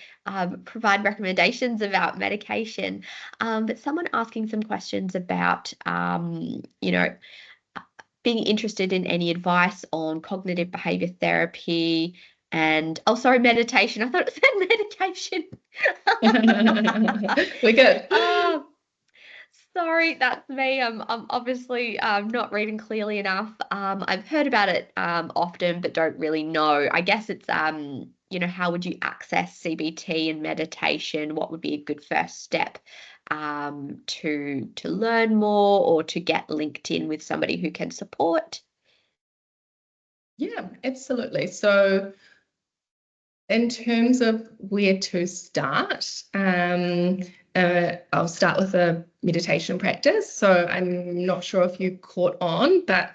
provide recommendations about medication. But someone asking some questions about, being interested in any advice on cognitive behavior therapy and, meditation. I thought it said medication. We're good. Sorry, that's me. I'm obviously not reading clearly enough. I've heard about it often, but don't really know. I guess it's how would you access CBT and meditation? What would be a good first step to learn more or to get linked in with somebody who can support? Yeah, absolutely. So in terms of where to start, I'll start with a meditation practice. So I'm not sure if you caught on, but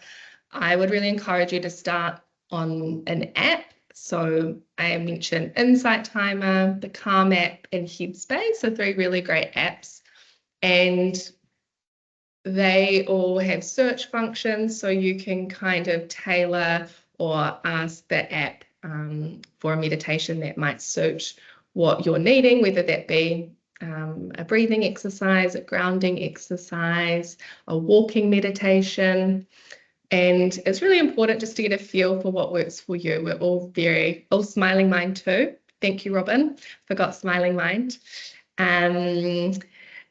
I would really encourage you to start on an app. So I mentioned Insight Timer, the Calm app, and Headspace, so 3 really great apps. And they all have search functions, so you can kind of tailor or ask the app for a meditation that might suit what you're needing, whether that be a breathing exercise, a grounding exercise, a walking meditation. And it's really important just to get a feel for what works for you. We're all Smiling Mind too. Thank you, Robin. Forgot Smiling Mind.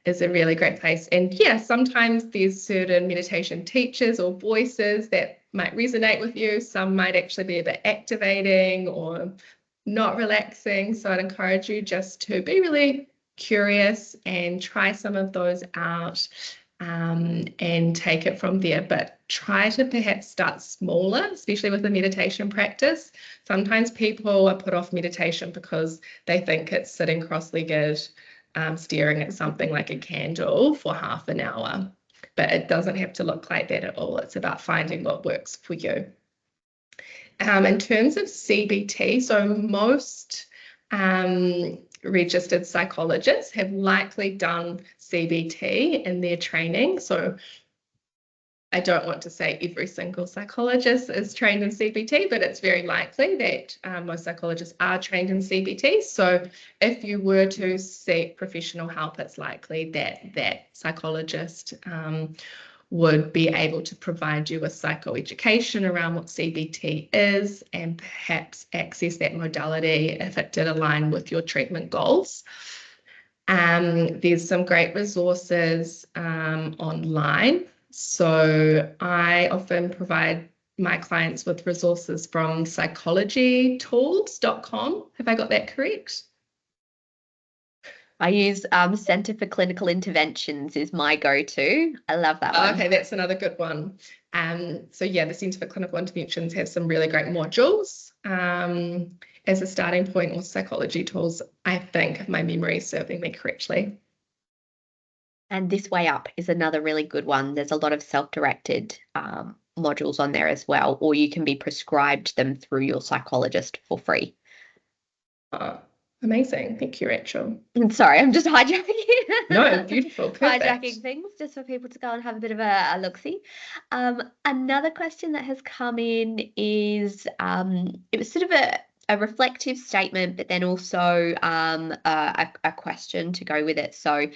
Is a really great place. And yeah, sometimes there's certain meditation teachers or voices that might resonate with you. Some might actually be a bit activating or not relaxing. So I'd encourage you just to be really curious and try some of those out and take it from there. But try to perhaps start smaller, especially with the meditation practice. Sometimes people are put off meditation because they think it's sitting cross-legged, staring at something like a candle for half an hour. But it doesn't have to look like that at all. It's about finding what works for you. In terms of CBT, so most registered psychologists have likely done CBT in their training. So I don't want to say every single psychologist is trained in CBT, but it's very likely that most psychologists are trained in CBT. So if you were to seek professional help, it's likely that that psychologist would be able to provide you with psychoeducation around what CBT is and perhaps access that modality if it did align with your treatment goals. There's some great resources online. So I often provide my clients with resources from psychologytools.com. Have I got that correct? I use Centre for Clinical Interventions is my go-to. I love that one. Okay, that's another good one. So yeah, the Centre for Clinical Interventions has some really great modules as a starting point, or Psychology Tools, I think, if my memory is serving me correctly. And This Way Up is another really good one. There's a lot of self-directed modules on there as well, or you can be prescribed them through your psychologist for free. Amazing. Thank you, Rachel. Sorry, I'm just hijacking. No, beautiful. Perfect. Hijacking things just for people to go and have a bit of a look-see. Another question that has come in is it was sort of a reflective statement, but then also a question to go with it. So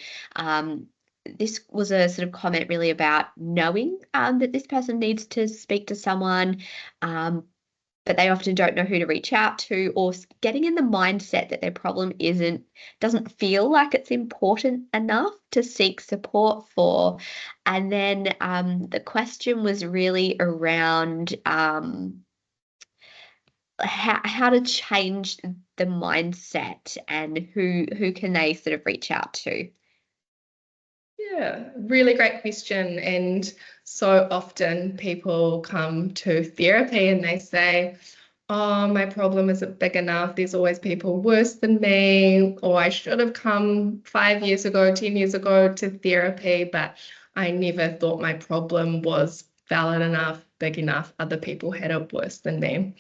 this was a sort of comment really about knowing that this person needs to speak to someone, but they often don't know who to reach out to, or getting in the mindset that their problem doesn't feel like it's important enough to seek support for. And then the question was really around how to change the mindset and who can they sort of reach out to. Yeah, really great question. And so often people come to therapy and they say, oh, my problem isn't big enough. There's always people worse than me, or I should have come 5 years ago, 10 years ago to therapy, but I never thought my problem was valid enough, big enough. Other people had it worse than me.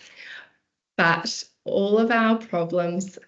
But all of our problems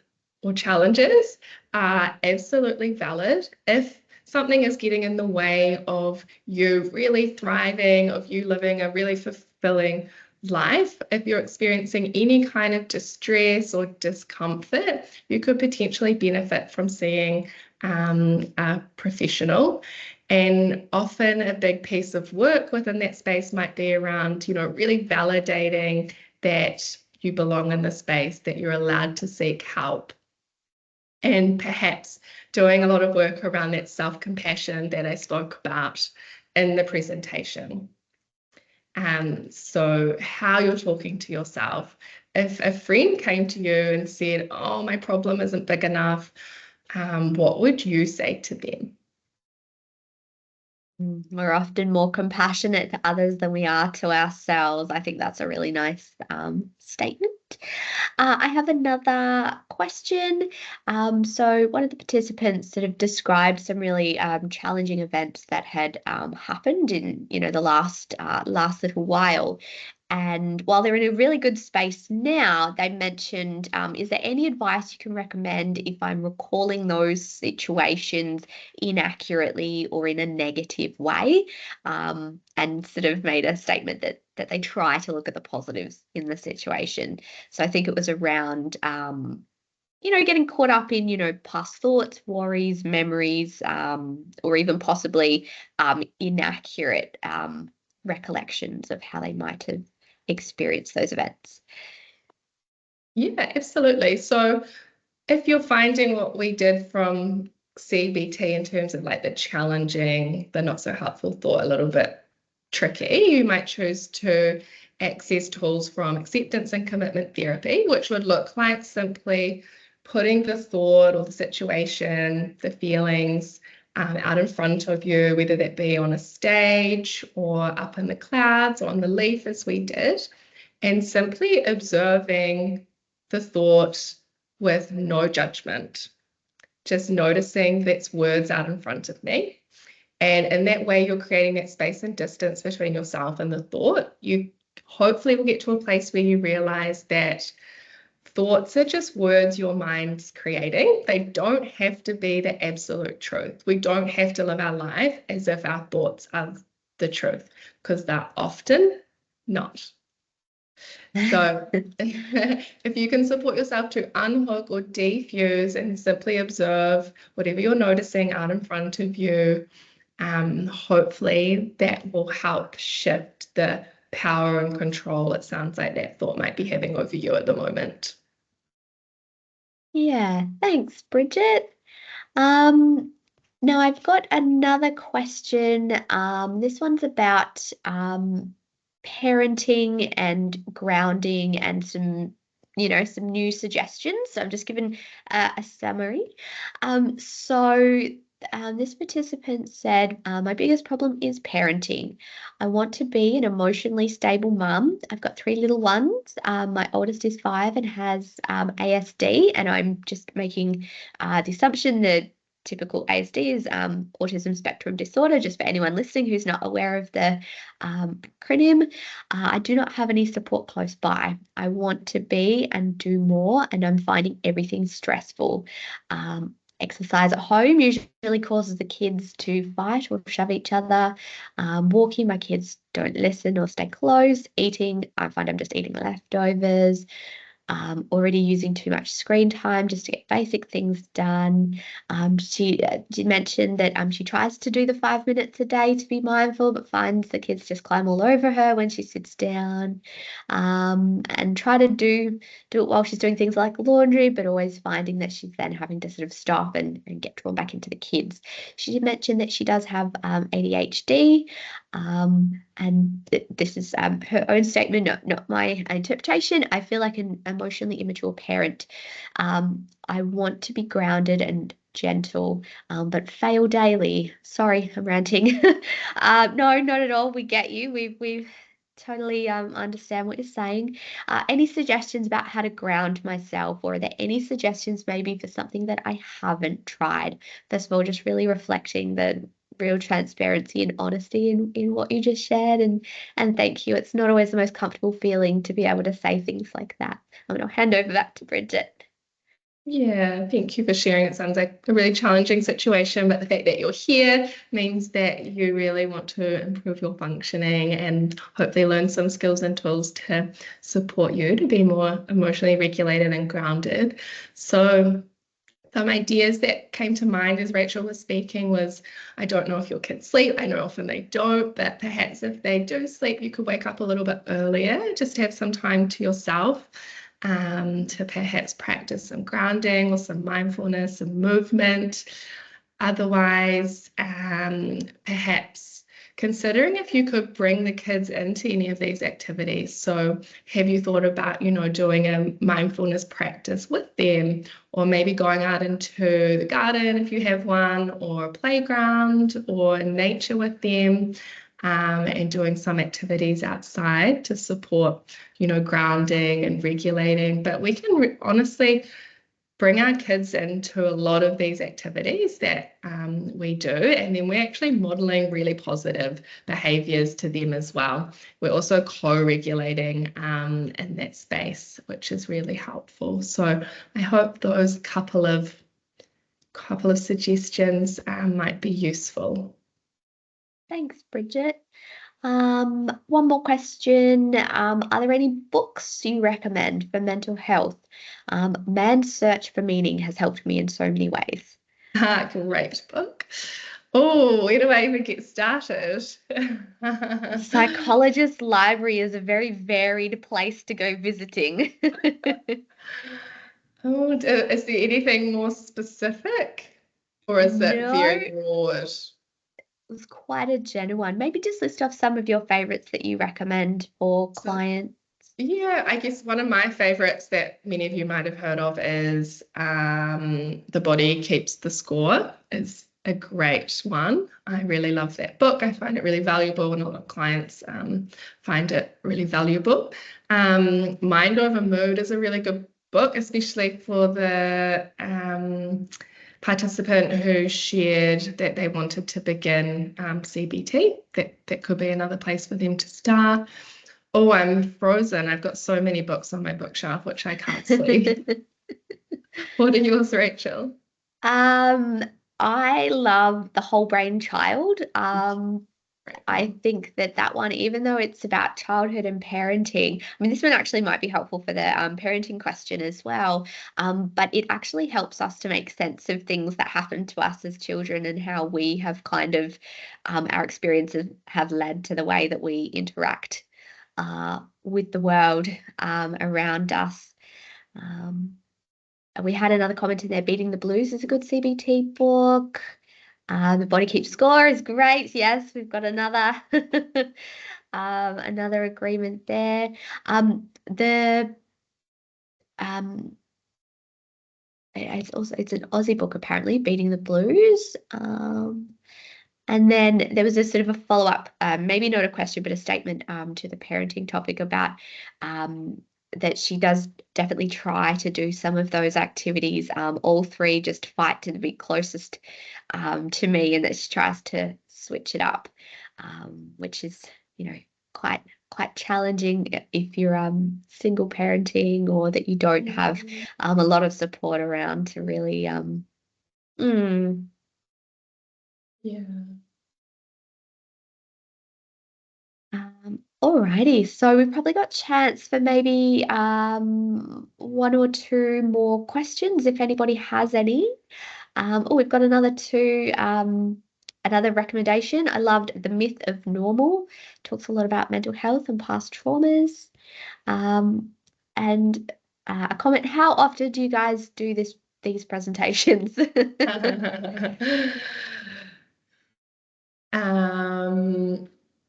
or challenges are absolutely valid. If something is getting in the way of you really thriving, of you living a really fulfilling life, if you're experiencing any kind of distress or discomfort, you could potentially benefit from seeing a professional. And often a big piece of work within that space might be around, really validating that you belong in the space, that you're allowed to seek help. And perhaps doing a lot of work around that self-compassion that I spoke about in the presentation. So how you're talking to yourself. If a friend came to you and said, oh, my problem isn't big enough, what would you say to them? We're often more compassionate to others than we are to ourselves. I think that's a really nice statement. I have another question. So one of the participants sort of described some really challenging events that had happened in, the last little while. And while they're in a really good space now, they mentioned, is there any advice you can recommend if I'm recalling those situations inaccurately or in a negative way? And sort of made a statement that they try to look at the positives in the situation. So I think it was around, getting caught up in, past thoughts, worries, memories, or even possibly inaccurate recollections of how they might have experienced those events. Yeah, absolutely. So if you're finding what we did from CBT in terms of like the challenging, the not so helpful thought a little bit tricky, you might choose to access tools from acceptance and commitment therapy, which would look like simply putting the thought or the situation, the feelings out in front of you, whether that be on a stage or up in the clouds or on the leaf as we did, and simply observing the thought with no judgment, just noticing that's words out in front of me. And in that way, you're creating that space and distance between yourself and the thought. You hopefully will get to a place where you realize that thoughts are just words your mind's creating. They don't have to be the absolute truth. We don't have to live our life as if our thoughts are the truth, because they're often not. So if you can support yourself to unhook or defuse and simply observe whatever you're noticing out in front of you, hopefully that will help shift the power and control it sounds like that thought might be having over you at the moment. Yeah, thanks, Bridget. Now I've got another question. This one's about parenting and grounding and some new suggestions. So I'm just giving a summary. This participant said, my biggest problem is parenting. I want to be an emotionally stable mum. I've got 3 little ones. My oldest is 5 and has ASD, and I'm just making the assumption that typical ASD is autism spectrum disorder, just for anyone listening who's not aware of the acronym. I do not have any support close by. I want to be and do more, and I'm finding everything stressful. Exercise at home usually causes the kids to fight or shove each other. Walking, my kids don't listen or stay close. Eating, I find I'm just eating leftovers. Already using too much screen time just to get basic things done. She mentioned that she tries to do the 5 minutes a day to be mindful, but finds the kids just climb all over her when she sits down, and try to do it while she's doing things like laundry, but always finding that she's then having to sort of stop and get drawn back into the kids. She did mention that she does have ADHD. And this is her own statement, not my interpretation. I feel like an emotionally immature parent. I want to be grounded and gentle, but fail daily. Sorry, I'm ranting. No, not at all. We get you. We totally understand what you're saying. Any suggestions about how to ground myself, or are there any suggestions maybe for something that I haven't tried? First of all, just really reflecting the real transparency and honesty in what you just shared, and thank you. It's not always the most comfortable feeling to be able to say things like that. I'm going to hand over back to Bridget. Yeah, thank you for sharing. It sounds like a really challenging situation, but the fact that you're here means that you really want to improve your functioning and hopefully learn some skills and tools to support you to be more emotionally regulated and grounded. So some ideas that came to mind as Rachel was speaking was, I don't know if your kids sleep. I know often they don't, but perhaps if they do sleep, you could wake up a little bit earlier, just to have some time to yourself, to perhaps practice some grounding or some mindfulness, some movement. Otherwise, perhaps considering if you could bring the kids into any of these activities. So have you thought about, doing a mindfulness practice with them, or maybe going out into the garden if you have one, or a playground or nature with them, and doing some activities outside to support, grounding and regulating. But we can honestly bring our kids into a lot of these activities that we do, and then we're actually modeling really positive behaviors to them as well. We're also co-regulating in that space, which is really helpful. So I hope those couple of suggestions might be useful. Thanks, Bridget. One more question. Are there any books you recommend for mental health? Man's Search for Meaning has helped me in so many ways. Great book. Oh, where do I even get started? Psychologist Library is a very varied place to go visiting. Oh, is there anything more specific, or is it No, very broad? it was quite a general one. Maybe just list off some of your favorites that you recommend for So, clients. yeah, I guess one of my favorites that many of you might have heard of is The Body Keeps the Score. Is a great one. I really love that book. I find it really valuable, and a lot of clients find it really valuable. Mind Over Mood is a really good book, especially for the participant who shared that they wanted to begin CBT. That could be another place for them to start. Oh, I'm frozen. I've got so many books on my bookshelf, which I can't see. What are yours, Rachel? Um, I love The Whole Brain Child. I think that one, even though it's about childhood and parenting, I mean, this one actually might be helpful for the parenting question as well. But it actually helps us to make sense of things that happen to us as children and how we have kind of our experiences have led to the way that we interact with the world around us. Um, we had another comment in there. Beating the Blues is a good CBT book. The Body Keeps Score is great. Yes, we've got another another agreement there. The it's an Aussie book apparently, Beating the Blues. And then there was a sort of a follow-up, maybe not a question, but a statement to the parenting topic about that she does definitely try to do some of those activities. All three just fight to be closest to me, and that she tries to switch it up, which is, quite challenging if you're single parenting or that you don't have a lot of support around to really Yeah. Alrighty, so we've probably got chance for maybe one or two more questions if anybody has any. Oh, we've got another two, another recommendation. I loved The Myth of Normal. Talks a lot about mental health and past traumas. And a comment, how often do you guys do these presentations?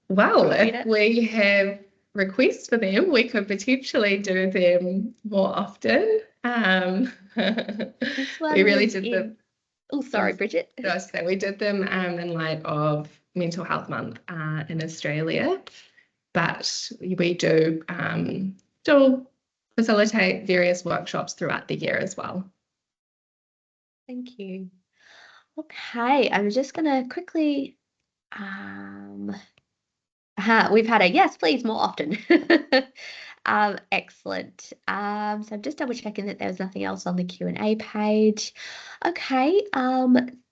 Well, if Rita? we have requests for them, we could potentially do them more often. This We one really was did the, in, oh, sorry, Bridget. we did them in light of Mental Health Month in Australia, but we do still facilitate various workshops throughout the year as well. Thank you. Okay, I'm just gonna quickly we've had a yes, please, more often. Excellent. So I'm just double checking that there was nothing else on the Q&A page. Okay,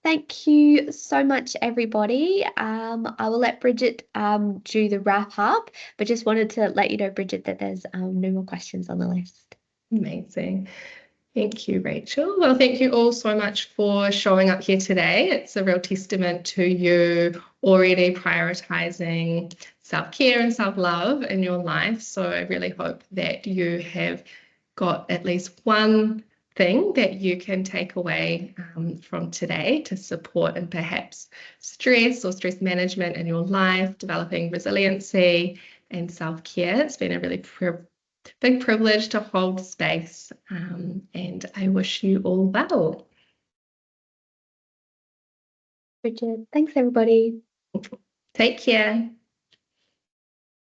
thank you so much, everybody. I will let Bridget do the wrap up, but just wanted to let you know, Bridget, that there's no more questions on the list. Amazing. Thank you, Rachel. Well, thank you all so much for showing up here today. It's a real testament to you already prioritizing self-care and self-love in your life. So I really hope that you have got at least one thing that you can take away from today to support and perhaps stress or stress management in your life, developing resiliency and self-care. It's been a really big privilege to hold space, and I wish you all well. Bridget, thanks, everybody. Take care.